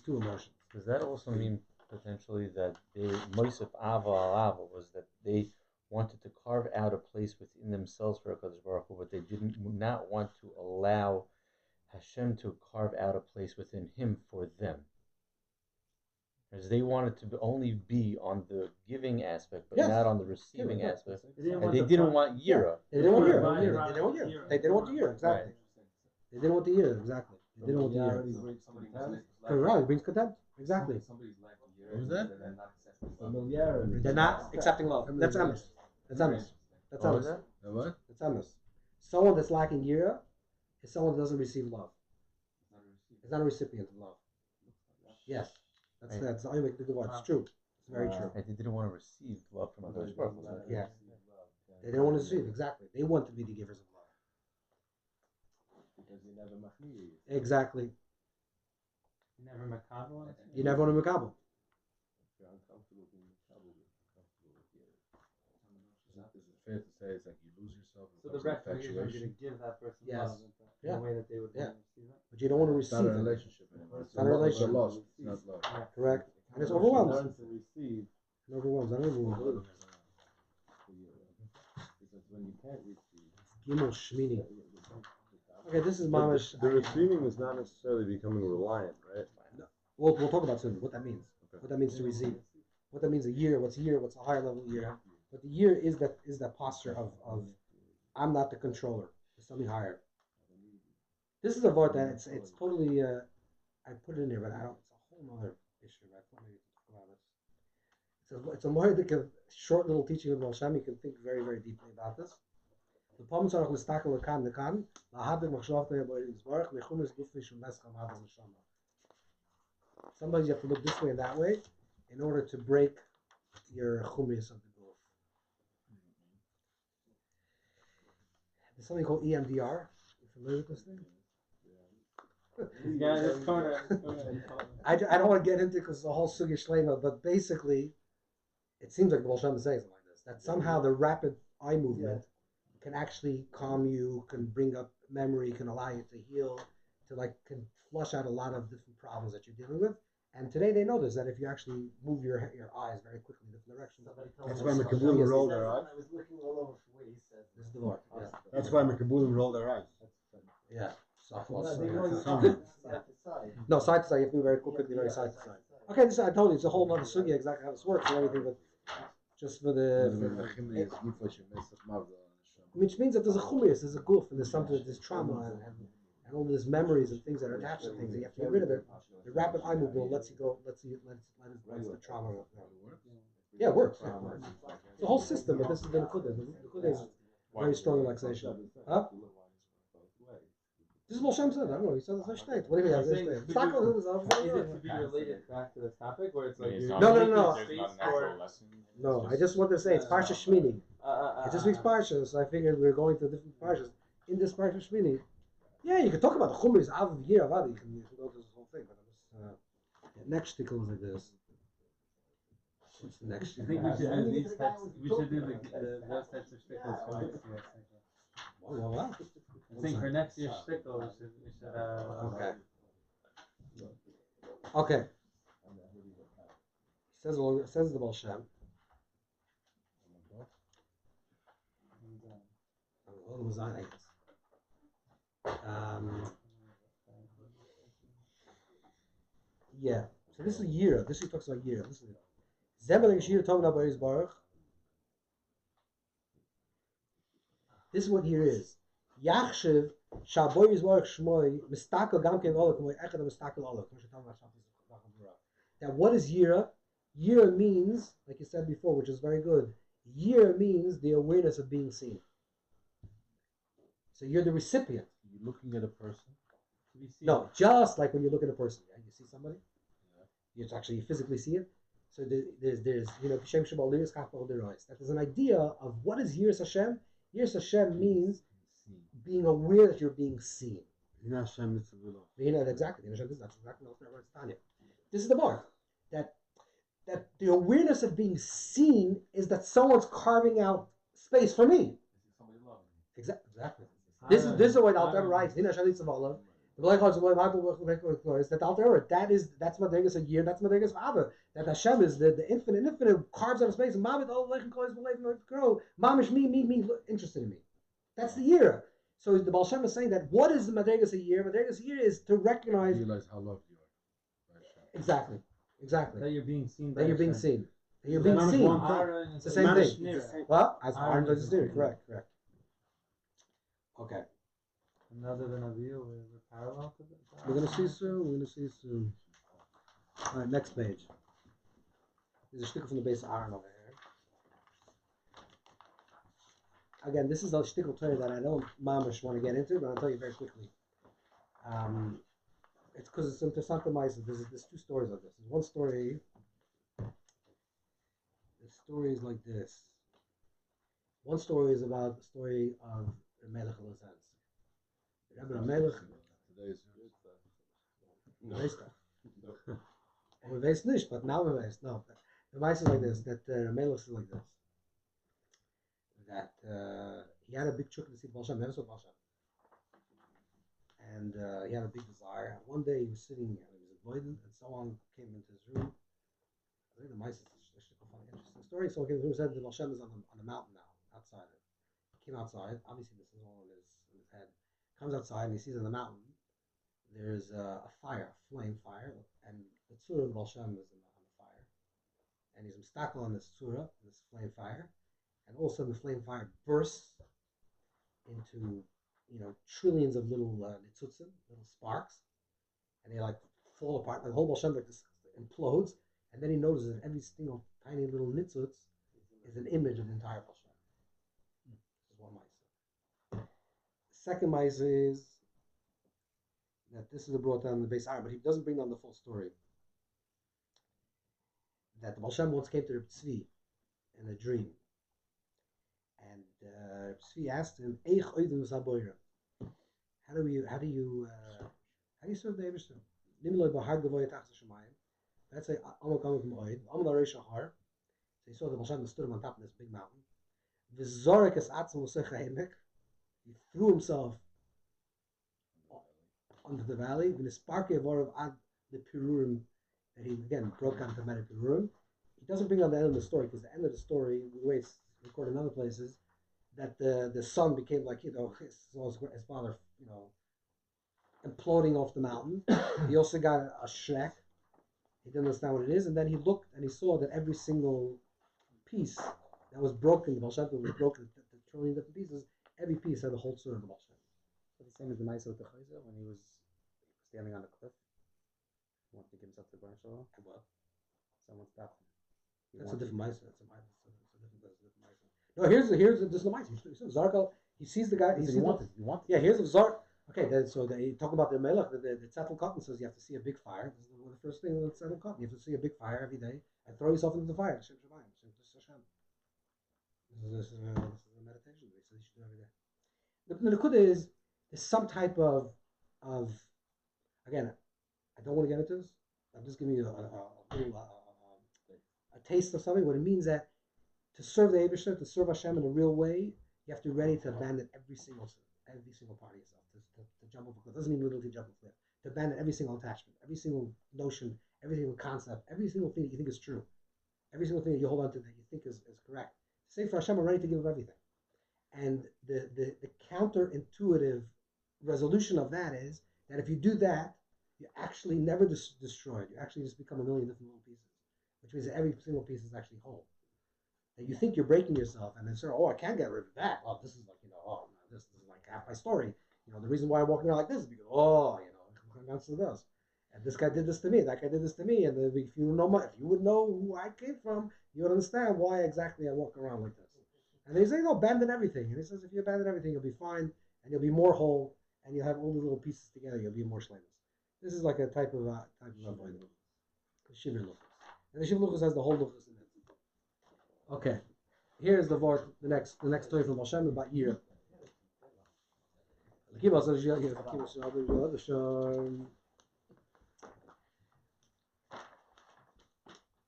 Speaker 1: two emotions.
Speaker 5: Does that also mean potentially that they Moisef Ava al Ava was that they wanted to carve out a place within themselves for HaKadosh Baruch Hu, but they did not want to allow Hashem to carve out a place within Him for them. Because they wanted to only be on the giving aspect, but not on the receiving aspect. And they didn't want Yira.
Speaker 1: They didn't want Yira. They didn't want Yira. They didn't want the Yira, exactly. They didn't want the Yira, exactly. They didn't want the Yira. Correct, it brings contempt. Exactly.
Speaker 6: What was that?
Speaker 1: They're not accepting love. That's Amos. That's Amos. That's Amos.
Speaker 6: What?
Speaker 1: That's Amos. Someone that's lacking Yira is someone that doesn't receive love. It's not a recipient of love. Yes. That's all you make the good word. It's true. It's very true.
Speaker 5: And they didn't want to receive love from HaKadosh Baruch Hu.
Speaker 1: Yeah. They didn't want to receive, exactly. They want to be the givers of love.
Speaker 6: Because you never machmir.
Speaker 1: Exactly.
Speaker 3: You never makabel?
Speaker 1: You never want to makabel.
Speaker 6: If you're uncomfortable being makabel, you're uncomfortable with you. Is it fair to say it's like you lose yourself?
Speaker 3: So the refuge is going to give that person
Speaker 1: Yes.
Speaker 3: love in a way that they would want to receive it?
Speaker 1: But you don't want to
Speaker 6: It's
Speaker 1: receive
Speaker 6: not a
Speaker 1: it.
Speaker 6: relationship anymore.
Speaker 1: It's not a relationship.
Speaker 6: It's a loss. It's not love.
Speaker 1: Correct. And it's overwhelmed.
Speaker 3: Learn to receive.
Speaker 1: It overwhelms. I don't overwhelm.
Speaker 6: Because when you can't receive,
Speaker 1: Gimel Shemini. Okay, this is mamash.
Speaker 7: The receiving is not necessarily becoming reliant, right?
Speaker 1: We'll talk about soon what that means.
Speaker 7: Okay.
Speaker 1: What that means to receive. What that means a year. What's a year? What's a higher level year? But the year is that posture of I'm not the controller. There's something higher. This is a word that it's totally. I put it in there, but I don't. It's a whole other issue. Right? I thought maybe we could talk about this. It's a more like a short little teaching of Baal Shem. You can think very very deeply about this. The problems are l'stakel lekan lekan lahadik machshavta yisbarach mechunas gufni shum neskam hadas neshama. Sometimes you have to look this way and that way in order to break your chumis of the guf. There's something called EMDR. You familiar with this thing?
Speaker 3: Yeah, this corner.
Speaker 1: I don't want to get into it because it's a whole sugi shlema, but basically, it seems like the Baal Shem is saying something like this: that somehow the rapid eye movement can actually calm you, can bring up memory, can allow you to heal, can flush out a lot of different problems that you're dealing with. And today they know this, that if you actually move your eyes very quickly in different directions,
Speaker 6: that's why Mekabulim roll their eyes.
Speaker 2: I was looking all over for what he said.
Speaker 1: this is the Lord. Yeah.
Speaker 6: That's why Mekabulim roll their eyes.
Speaker 1: Yeah. So,
Speaker 2: No, they go
Speaker 6: Some-
Speaker 2: side to side.
Speaker 1: no, side to side. You have to be very quickly, very side to side. Okay, this I told you it's a whole other sugi exactly how this works and everything, but just for which means that there's a chumis, there's a goof, and there's something, there's trauma and all these memories and things that are attached to things. And you have to get rid of it. The rapid eye movement lets you go, lets the trauma go. Yeah, it works. Yeah, it works. It's a whole system, but this is the Nikudah. The Nikudah is very strong relaxation. Huh? This is what Shem said. I don't know. He said the state. What do you mean?
Speaker 3: Is it to be related back to this topic, where it's like
Speaker 1: No.
Speaker 8: There's not a natural lesson.
Speaker 1: No, I just want to say it's Parsha Shemini. It's this week's Parsha, so I figured we're going to different Parshas. In this Parsha Shemini, yeah, you can talk about the Chumis, Av, Year, Avad. You can go through this whole thing, but next tickle is like this. What's the next?
Speaker 3: I think we should do these types. We should do those types of shtickles for next year.
Speaker 1: Wow.
Speaker 3: I think for next year's shtickle, we should.
Speaker 1: Okay. Okay. Says the Baal Shem. Yeah. So this is a year. This he talks about year. Listen. This is what year is. Yachshiv shaboy yizbarach shmoy mistakel gam ken olah k'moy echad mistakel olah. That what is yira? Yira means, like you said before, which is very good. Yira means the awareness of being seen. So you're the recipient.
Speaker 6: You're looking at a person
Speaker 3: To be seen.
Speaker 1: No, just like when you look at a person, right? You see somebody, you actually physically see it. So there's Shem Shabbat Liris Kapal Derois. That is an idea of what is Yiras Hashem. Yiras Hashem means being aware that you're being seen. Exactly. That's exactly what it's Tanya. This is the mark that the awareness of being seen is that someone's carving out space for me. Exactly. This is the way the Alter writes. Is that the Alter that's Madrigas a year. That's Madrigas Abba. That Hashem is the infinite carves out of space. Mamish me interested in me. That's the year. So the Baal Shem is saying that what is the Madrigas a year? Madrigas a year is to recognize.
Speaker 6: Realize how loved you are.
Speaker 1: Exactly.
Speaker 3: That you're being seen.
Speaker 1: That you're being seen. That you're being seen. It's the same thing. Well, as Aaron does his correct. Okay.
Speaker 3: Another than Avihu, we're parallel to that.
Speaker 1: We're gonna see soon. All right, next page. There's a sticker from the base of Aaron over here. Again, this is a shtickle Torah that I don't mamish want to get into, but I'll tell you very quickly. It's because it's interessant to myself. There's two stories of this. There's one story. The story is like this. One story is about the story of Melech Elazar. Remember Melech?
Speaker 6: Today's
Speaker 1: We weiß nicht, but now we weiß. No, the mice is like this. That Melech is like this. That he had a big chuck to see Baal Shem, never saw Baal Shem. And he had a big desire. And one day he was sitting, and he was avoidant, and someone came into his room. I think the mice is a interesting story. So he said the Baal Shem is on the mountain now, outside. He came outside. Obviously, this is all in his head. Comes outside and he sees on the mountain there's a fire, a flame fire, and the tzura of Baal Shem is on the fire. And he's mistakel on this tzura, this flame fire, and all of a sudden the flame fire bursts into trillions of little nitzutzim, little sparks, and they like fall apart. The whole Baal Shem like this implodes, and then he notices that every single tiny little nitzutz is an image of the entire Baal Shem. This is one mice. Second mice is that this is brought down in the base iron, but he doesn't bring down the full story. That the Baal Shem once came to Reb Tzvi in a dream, and Reb Tzvi asked him, how do you serve the Eibishter? That's a so he saw the Baal Shem stood him on top of this big mountain. He threw himself onto the valley. When the spark of the Pirurim, that he again broke out the many Pirurim. He doesn't bring on the end of the story, because the end of the story, the way it's recorded in other places, that the son became like his father, imploding off the mountain. He also got a shrek. He didn't understand what it is, and then he looked and he saw that every single piece that was broken, the Baal Shem was broken, the trillion different pieces. Every piece had a whole tzura of the Baal Shem.
Speaker 4: So the same as the mice with the chayza when he was standing on the cliff, he wanted to give himself to the Baruch Shalom.
Speaker 1: Well,
Speaker 4: Someone stopped him.
Speaker 1: that's a different mice. That's a different mice. No, here's the mice. Zarkal, he sees the guy. He wanted. Yeah, here's the Zark. Okay, then so they talk about the melech. The Tzattel Cotton says you have to see a big fire. This is the first thing with Tzattel Cotton. You have to see a big fire every day and throw yourself into the fire. Shem Shamayim. This is a meditation. They said you should do every day. The Nakuda is there's some type of again, I don't want to get into this. I'm just giving you a taste of something. What it means that to serve the Eibishter, to serve Hashem in a real way, you have to be ready to abandon every single part of yourself. To jump off a cliff. It doesn't mean literally jump off a cliff. To abandon every single attachment, every single notion, every single concept, every single thing that you think is true, every single thing that you hold on to that you think is correct. Say for Hashem, we're ready to give up everything. And the counterintuitive resolution of that is that if you do that, you actually never destroy it. You actually just become a million different little pieces, which means that every single piece is actually whole. That you think you're breaking yourself, and then say, I can't get rid of that. Oh, this is like, this is like half my story. The reason why I'm walking around like this is because, this. And this guy did this to me, that guy did this to me, and if you would know who I came from, you would understand why exactly I walk around like this. And they say, abandon everything. And he says, if you abandon everything, you'll be fine, and you'll be more whole, and you'll have all the little pieces together. You'll be more shlemus. This is like a type of avoidance. The Shiur luchos. And the Shiur luchos has the whole luchos in it. Okay. Here's the word, the next story from Shem about Yira.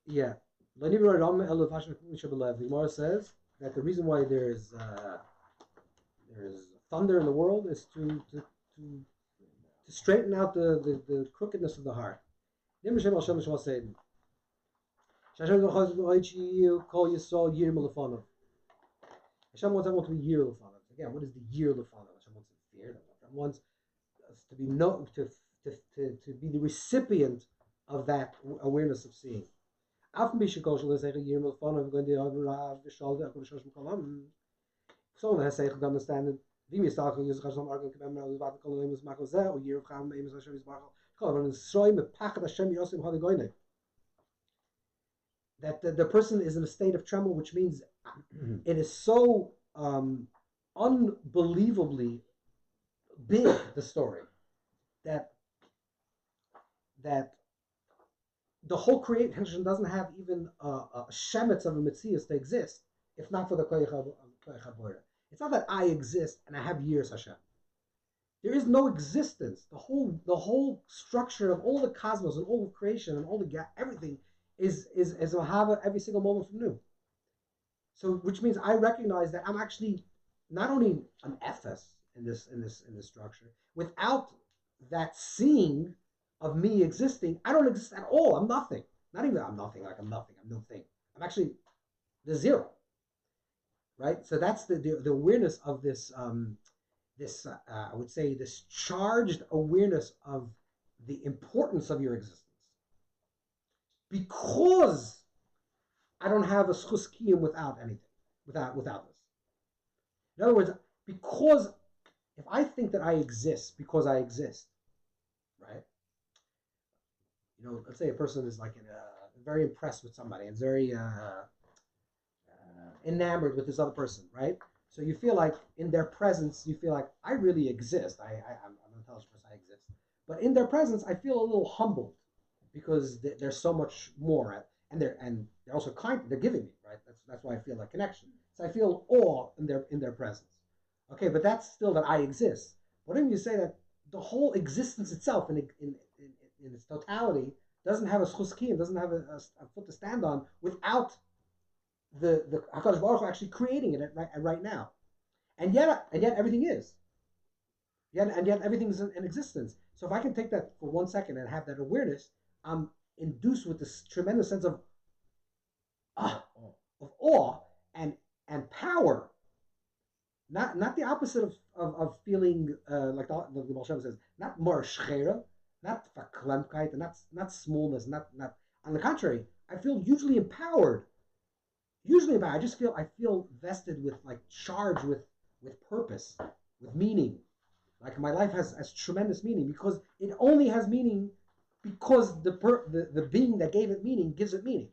Speaker 1: Yeah. The Gemara says that the reason why there's thunder in the world is to straighten out the crookedness of the heart. Hashem wants everyone to be Yir L'Fanav. Again, what is the Yir L'Fanav? Hashem wants to fear them. Hashem wants us to be to be the recipient of that awareness of seeing. Someone has to understand it. That the person is in a state of tremble, which means it is so unbelievably big, the story, that the whole creation doesn't have even a shemetz of a metzias to exist, if not for the koyach haboira. It's not that I exist and I have years, Hashem. There is no existence. The whole structure of all the cosmos and all of creation and all the everything is mahava every single moment from new. So, which means I recognize that I'm actually not only an ephes in this structure. Without that seeing of me existing, I don't exist at all. I'm nothing. Not even I'm nothing. Like I'm nothing. I'm no thing. I'm actually the zero. Right. So that's the awareness of this. I would say this charged awareness of the importance of your existence. Because I don't have a schus kiyum without anything, without this. In other words, because if I think that I exist because I exist, right? You know, let's say a person is like very impressed with somebody and very enamored with this other person, right? So you feel like in their presence, you feel like I really exist. I'm an intelligent person, I exist. But in their presence, I feel a little humbled because there's so much more, and they're also kind. They're giving me, right? That's why I feel that connection. So I feel awe in their presence. Okay, but that's still that I exist. What if you say that the whole existence itself, in its totality, doesn't have a schus kiyum, doesn't have a foot to stand on without the Hakadosh Baruch Hu actually creating it right now, and yet everything is. And yet everything is in existence. So if I can take that for 1 second and have that awareness, I'm induced with this tremendous sense of awe and power. Not the opposite of feeling like the Baal Shem says, not mar shchera, not verklemkeit, and not smallness, not on the contrary, I feel hugely empowered. I just feel vested with, like, charged with purpose, with meaning. Like my life has tremendous meaning because it only has meaning because the being that gave it meaning gives it meaning.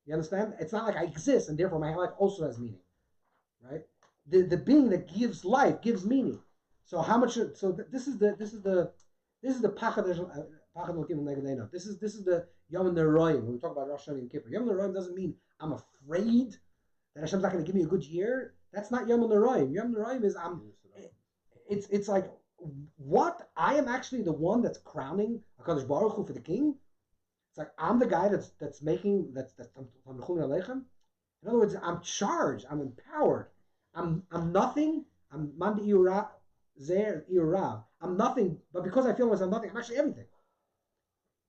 Speaker 1: You understand? It's not like I exist and therefore my life also has meaning, right? The being that gives life gives meaning. So how much? This is the pachad l'kim neged. This is the Yom Neroim. When we talk about Rosh Hashanah and Kippur, Yom Neroim doesn't mean I'm afraid that Hashem's not going to give me a good year. That's not Yom Neroim. Yom Neroim is It's like, what? I am actually the one that's crowning HaKadosh Baruch Hu for the king. It's like I'm the guy that's making that's from Mechumim Aleichem. In other words, I'm charged. I'm empowered. I'm nothing. I'm man Iura Zer Iura. I'm nothing, but because I feel myself nothing, I'm actually everything.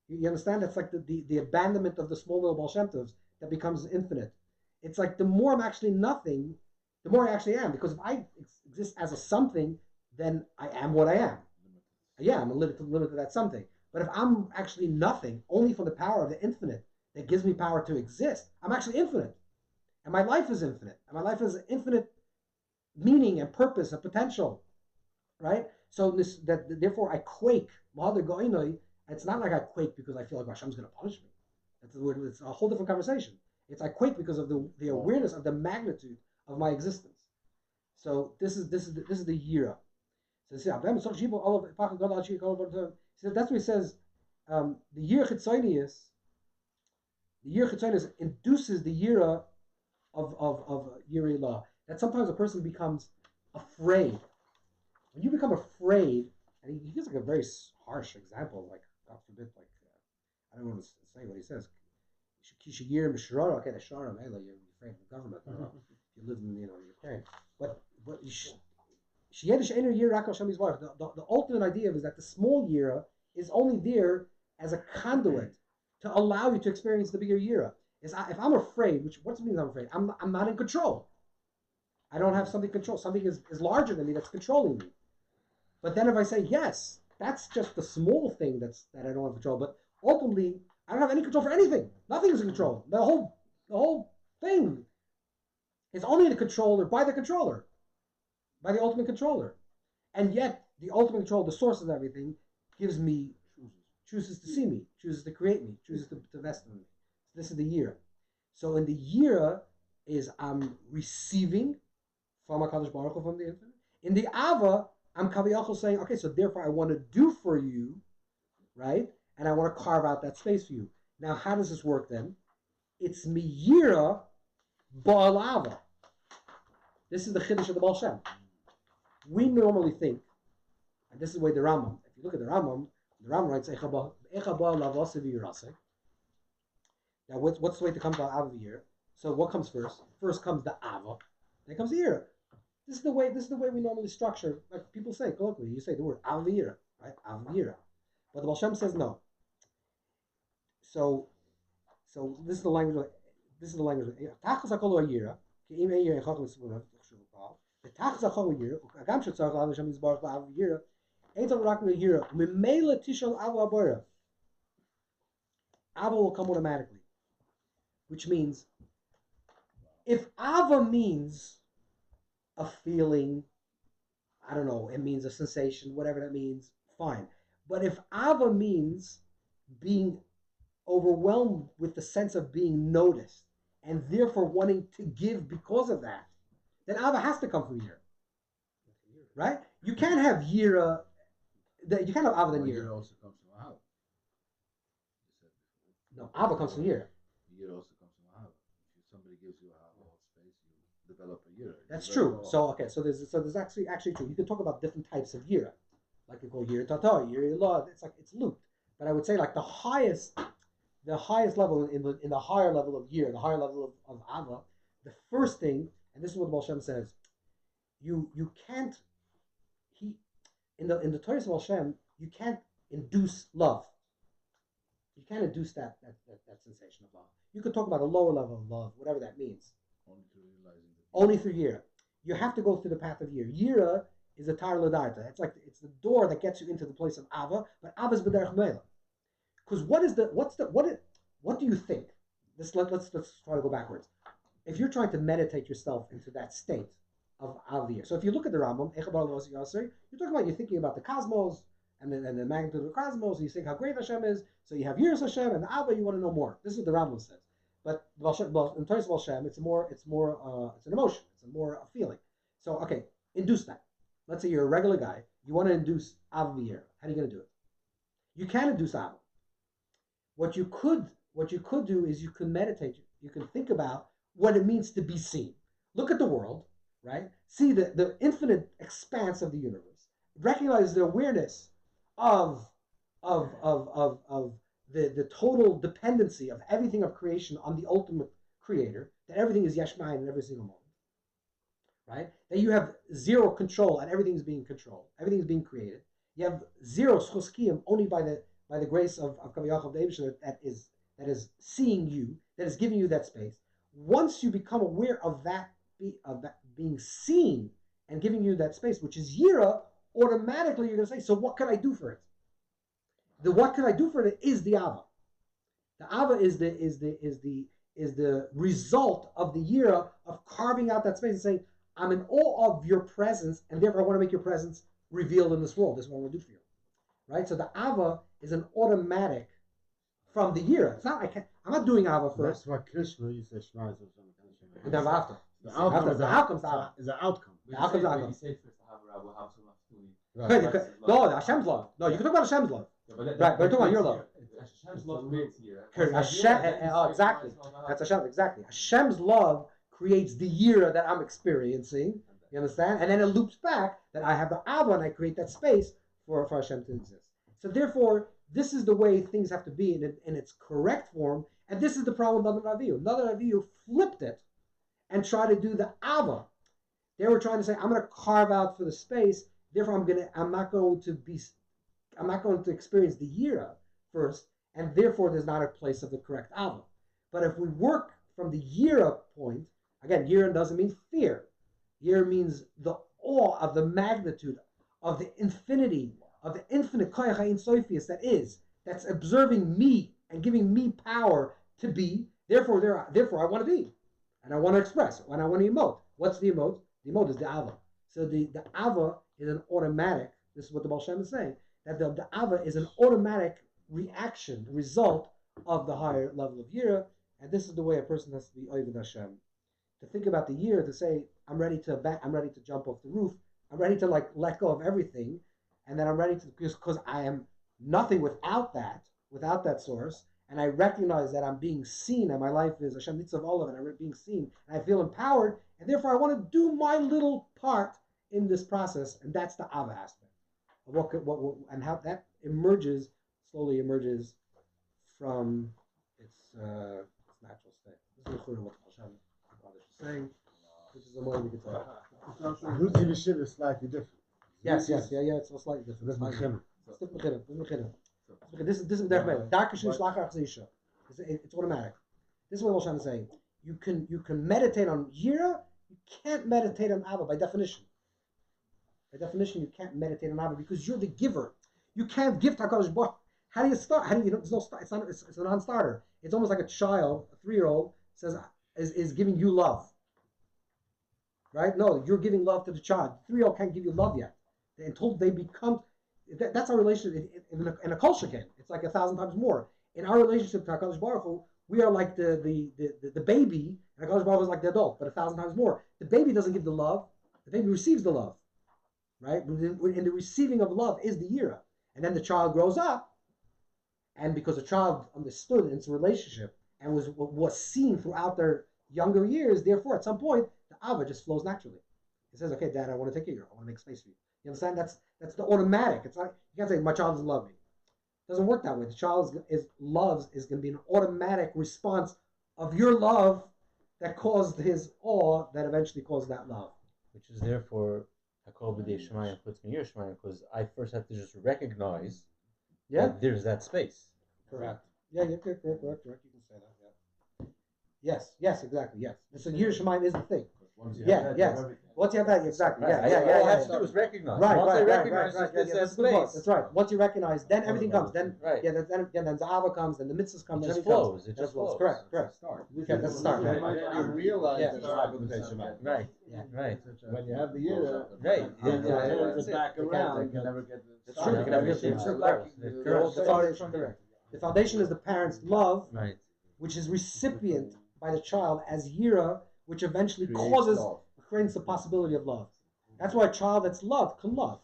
Speaker 1: You understand? That's like the abandonment of the small little Baal Shem Tovs that becomes infinite. It's like the more I'm actually nothing, the more I actually am. Because if I exist as a something, then I am what I am. Yeah, I'm limited to that something. But if I'm actually nothing, only from the power of the infinite that gives me power to exist, I'm actually infinite. And my life is infinite. And my life has infinite meaning and purpose and potential. Right? So therefore I quake. It's not like I quake because I feel like Hashem's going to punish me. It's a whole different conversation. It's I quake because of the awareness of the magnitude of my existence. So this is the yira. So that's what he says. The year chitzonius induces the yira of yiri law. That sometimes a person becomes afraid. When you become afraid, and he gives like a very harsh example, like God forbid, like I don't want to say what he says. You're afraid of the government. I don't know. If you live in Ukraine, but the ultimate idea is that the small yira is only there as a conduit to allow you to experience the bigger yira. If I'm afraid, what means I'm afraid? I'm not in control. I don't have something control. Something is larger than me that's controlling me. But then if I say yes, that's just the small thing that I don't have control. But ultimately, I don't have any control for anything. Nothing is in control. The whole thing is only in the controller by the controller, by the ultimate controller. And yet, the ultimate control, the source of everything, chooses to see me, chooses to create me, chooses to vest in me. So this is the yira. So in the yira is I'm receiving from HaKadosh Baruch Hu, from the infinite. In the ava, I'm kaviyachol saying, okay, so therefore I want to do for you, right? And I want to carve out that space for you. Now, how does this work then? It's miyira Baal ava. This is the chiddush of the Baal Shem. We normally think, and this is the way the Rambam, if you look at the Rambam writes, Echa ba lavase v'yirase. Now, what's the way to come to Ava v'yir? So what comes first? First comes the Ava, then comes the Yira. This is the way we normally structure, like people say colloquially, you say the word Ava v'yira, right? Ava v'yira. But the Baal Shem says no. So this is the language. Tachas hakol yira, ki im yira chacham s'vunav t'chshuv b'al. The tachas hakol yira, agam shetzarach l'Hashem Hashem yizbarach ba'av yira, ain't al rak yira. U'mimela tishal ava abora. Ava will come automatically, which means if ava means a feeling, I don't know, it means a sensation, whatever that means, fine. But if ava means being overwhelmed with the sense of being noticed and therefore wanting to give because of that, then ava has to come from yira, right? You can't have yira. You can't have ava than yira.
Speaker 6: Yira also comes from ava.
Speaker 1: No, ava comes from yira.
Speaker 6: Yira also comes from ava. If somebody gives you ava space, you develop a yira.
Speaker 1: That's true. So there's actually true. You can talk about different types of yira, like you call yira tata, yira law. It's looped. But I would say like the highest level in the higher level of yira, the higher level of ava, the first thing, and this is what the Baal Shem says, you can't in the Torah of Baal Shem, you can't induce love. You can't induce that sensation of love. You could talk about a lower level of love, whatever that means. Only through yira. You have to go through the path of yira. Yira is a tar l'darta. It's the door that gets you into the place of ava, but ava is b'derech meila. Because what do you think? Let's try to go backwards. If you're trying to meditate yourself into that state of Avir, so if you look at the Rambam, you're thinking about the cosmos and the magnitude of the cosmos, and you think how great Hashem is. So you have Yiras Hashem and Ava, you want to know more. This is what the Rambam says. But in terms of Baal Shem, it's an emotion. It's more a feeling. So okay, induce that. Let's say you're a regular guy. You want to induce Avir. How are you going to do it? You can induce Ava. What you could do is you can meditate. You can think about what it means to be seen. Look at the world, right? See the infinite expanse of the universe. Recognize the awareness of the total dependency of everything of creation on the ultimate creator, that everything is yesh ma'ayin in every single moment. Right? That you have zero control and everything is being controlled. Everything is being created. You have zero schus kiyum only by the grace of Kaviyach the Abishah that is seeing you, that is giving you that space. Once you become aware of that being seen and giving you that space, which is yira, automatically you're going to say, so what can I do for it? The what can I do for it is the ava. The ava is the result of the yira of carving out that space and saying, I'm in awe of your presence, and therefore I want to make your presence revealed in this world. This is what I want to do for you. Right? So the ava is an automatic from the yira. It's not I'm not doing ava first.
Speaker 7: That's why Krishna used to Shema.
Speaker 1: And then after.
Speaker 7: The outcome is
Speaker 1: the outcome.
Speaker 7: is the outcome.
Speaker 1: The outcome is the outcome.
Speaker 3: You say first to have Rabbi, have so much doing.
Speaker 1: No, the Hashem's love. No, you can talk about Hashem's love. Right, but we're talking about your love.
Speaker 6: Hashem's love creates here.
Speaker 1: Exactly. That's Hashem. Exactly. Hashem's love creates the year that I'm experiencing. You understand? And then it loops back that I have the Ava and I create that space for Hashem to exist. So therefore, this is the way things have to be in its correct form. And this is the problem with Nadav and Avihu. Nadav and Avihu flipped it and tried to do the Ava. They were trying to say, I'm going to carve out for the space. Therefore, I'm not going to experience the Yira first, and therefore there's not a place of the correct Ava. But if we work from the Yira point, again, Yira doesn't mean fear. Yira means the awe of the magnitude of the infinity, of the infinite Koyach Ein Sofius that's observing me and giving me power to be. Therefore I want to be, and I want to express, and I want to emote. What's the emote? The emote is the Ava. So the Ava is an automatic. This is what the Baal Shem is saying. That the Ava is an automatic reaction, result of the higher level of Yira, and this is the way a person has to be Oived Hashem. To think about the Yira, to say, I'm ready to jump off the roof, I'm ready to let go of everything, and then I'm ready to, because I am nothing without that source, and I recognize that I'm being seen, and my life is Hashem Nitzav Olav, and I'm being seen, and I feel empowered, and therefore I want to do my little part in this process, and that's the Ava aspect. And how that slowly emerges from its natural state. This is what Hashem is saying. This is the more we can tell.
Speaker 7: Ruti V'Shir is slightly different.
Speaker 1: Yes, it's slightly different. This is it's automatic. This is what Hashem is saying. You can meditate on Yira, you can't meditate on Ava by definition. By definition, you can't meditate on Abba because you're the giver. You can't give to HaKadosh Baruch. How do you start? There's no start. It's a non-starter. It's almost like a child, a 3-year-old, is giving you love. Right? No, you're giving love to the child. The 3-year-old can't give you love yet. Until they become, that's our relationship in a culture game. It's like 1,000 times more. In our relationship to HaKadosh Baruch Hu, we are like the baby, and HaKadosh Baruch Hu is like the adult, but 1,000 times more. The baby doesn't give the love. The baby receives the love. Right? In the receiving of love is the Yira. And then the child grows up, and because the child understood its relationship and was seen throughout their younger years, therefore at some point the Ava just flows naturally. It says, okay, Dad, I want to take care of you. I want to make space for you. You understand? That's the automatic. It's like you can't say my child doesn't love me. It doesn't work that way. The child is going to be an automatic response of your love that caused his awe that eventually caused that love.
Speaker 5: Which is therefore because I first have to just recognize that there's that space.
Speaker 1: Correct. Yeah, correct. You can say that. Yeah. Yes, exactly. Yes. So Yir Shemayim is the thing. Once you have that, exactly.
Speaker 5: All I have to do is recognize. Once I recognize there's that space.
Speaker 1: That's right. Once you recognize, then everything comes. Then then the Ava comes, then the mitzvahs come.
Speaker 5: It just flows. It just flows.
Speaker 1: Correct. That's the start.
Speaker 6: You realize that it's not going to take Shema.
Speaker 5: Right.
Speaker 6: When you have the year,
Speaker 5: right.
Speaker 6: Turns it back around. You can never get the.
Speaker 1: It's true. You can never get the foundation is the parent's love,
Speaker 5: right,
Speaker 1: which is recipient by the child as Yira, which eventually creates the possibility of love. That's why a child that's loved can love,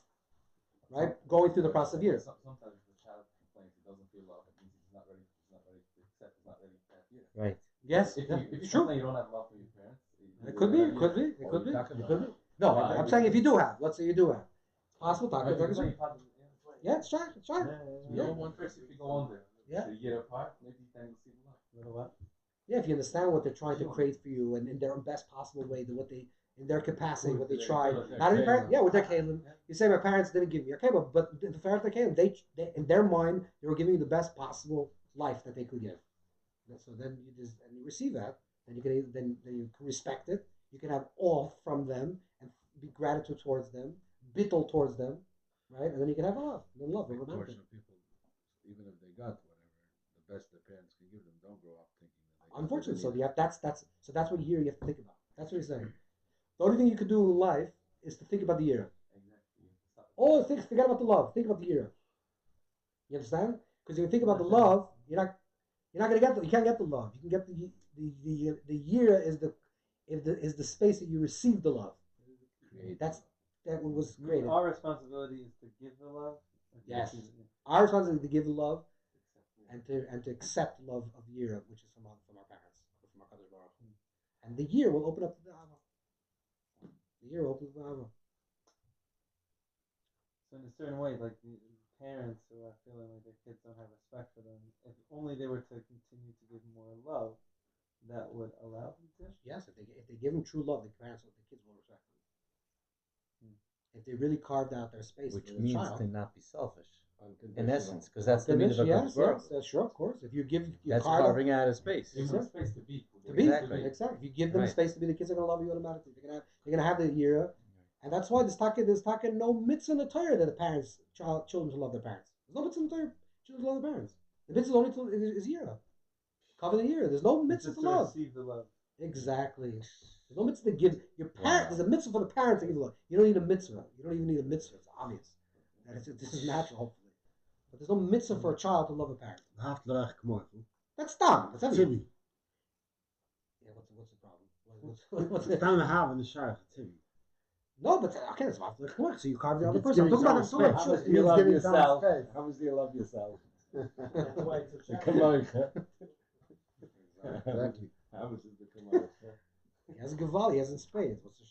Speaker 1: right? Going through the process of years.
Speaker 6: Sometimes the child complains he doesn't feel love. It means he's not ready to accept. He's not ready to have year.
Speaker 5: Right.
Speaker 1: Yes,
Speaker 6: if you
Speaker 1: true.
Speaker 6: You don't have love for your parents.
Speaker 1: It could be. No, I'm saying if you do have. Let's say you do have. Possible. Yeah, it's right.
Speaker 6: One person, if you go on there, a year apart, maybe then you'll see the love.
Speaker 1: You know what? Yeah, if you understand what they're trying to create for you and in their best possible way, in their capacity, what they tried. Not in parents, with their Kalim. You say my parents didn't give me. Okay, but the parents that came, they in their mind they were giving you the best possible life that they could give. So then you receive that, then you can respect it. You can have awe from them and be gratitude towards them, bittul towards them, right? And then you can have love. And then love.
Speaker 6: Unfortunately, people, even if they got whatever the best their parents can give them, don't grow up thinking that they.
Speaker 1: Unfortunately, so that's what year you have to think about. That's what he's saying. The only thing you can do in life is to think about the year.
Speaker 6: Exactly.
Speaker 1: Forget about the love. Think about the year. You understand? Because if you think about the love, you're not going to get you can't get the love. You can get the year is the space that you receive the love. That's that was created.
Speaker 3: Our responsibility is to give the love. and to
Speaker 1: Yes.
Speaker 3: receive it.
Speaker 1: Our responsibility is to give love and to accept love of Yira, which is from our parents, or from our Kadosh Baruch Hu. And the year will open up to the Ava. The year will open up to the Ava.
Speaker 3: So in a certain way, like the parents who are feeling like their kids don't have respect for them, if only they were to continue to give more love, that would allow them to.
Speaker 1: Yes, if they give them true love, the kids will respect them. If they really carved out their space,
Speaker 5: Which
Speaker 1: for the
Speaker 5: means
Speaker 1: child,
Speaker 5: to not be selfish, in
Speaker 6: Unconditional.
Speaker 5: essence, because that's the meaning of a
Speaker 1: yes,
Speaker 5: Kadosh Baruch
Speaker 1: yes,
Speaker 5: Hu.
Speaker 1: that's sure, of course. If you give, you
Speaker 5: That's
Speaker 1: carve out,
Speaker 5: carving out a space.
Speaker 7: Give them space to be.
Speaker 1: to be
Speaker 5: Exactly.
Speaker 1: exactly. If you give them
Speaker 5: Right.
Speaker 1: space to be, the kids are gonna love you automatically. They're gonna have the year, and that's why there's talking no mitzvah in the Torah that the parents, children should love their parents. There's no mitzvah in the Torah, children should love their parents. The mitzvah only is year, cover the year. There's no mitzvah
Speaker 3: Just
Speaker 1: to
Speaker 3: to
Speaker 1: love.
Speaker 3: receive the love.
Speaker 1: Exactly. There's no mitzvah to give your parent.
Speaker 5: Wow.
Speaker 1: There's a mitzvah for the parent to give love. You don't need a mitzvah. You don't even need a mitzvah. It's obvious. That this is natural, hopefully. But there's no mitzvah for a child to love a parent. That's dumb. That's everything.
Speaker 7: Tibi.
Speaker 1: Yeah, what's the problem? What's
Speaker 7: It's time to have in the Shire Tibi.
Speaker 1: No, but okay, that's about come on. So you carve the other
Speaker 7: It's
Speaker 1: person. I'm
Speaker 7: giving
Speaker 1: talking about
Speaker 7: someone
Speaker 1: the
Speaker 7: space.
Speaker 1: Torah.
Speaker 6: How much
Speaker 7: It
Speaker 6: do you
Speaker 7: means
Speaker 6: love
Speaker 7: giving
Speaker 6: yourself?
Speaker 7: someone space.
Speaker 6: How much do you love yourself?
Speaker 2: That's why it's a
Speaker 6: The
Speaker 2: chapter.
Speaker 6: Kamoicha.
Speaker 7: Exactly.
Speaker 6: How much is the Kamoicha?
Speaker 1: He has a Gaval. He has in spades. What's the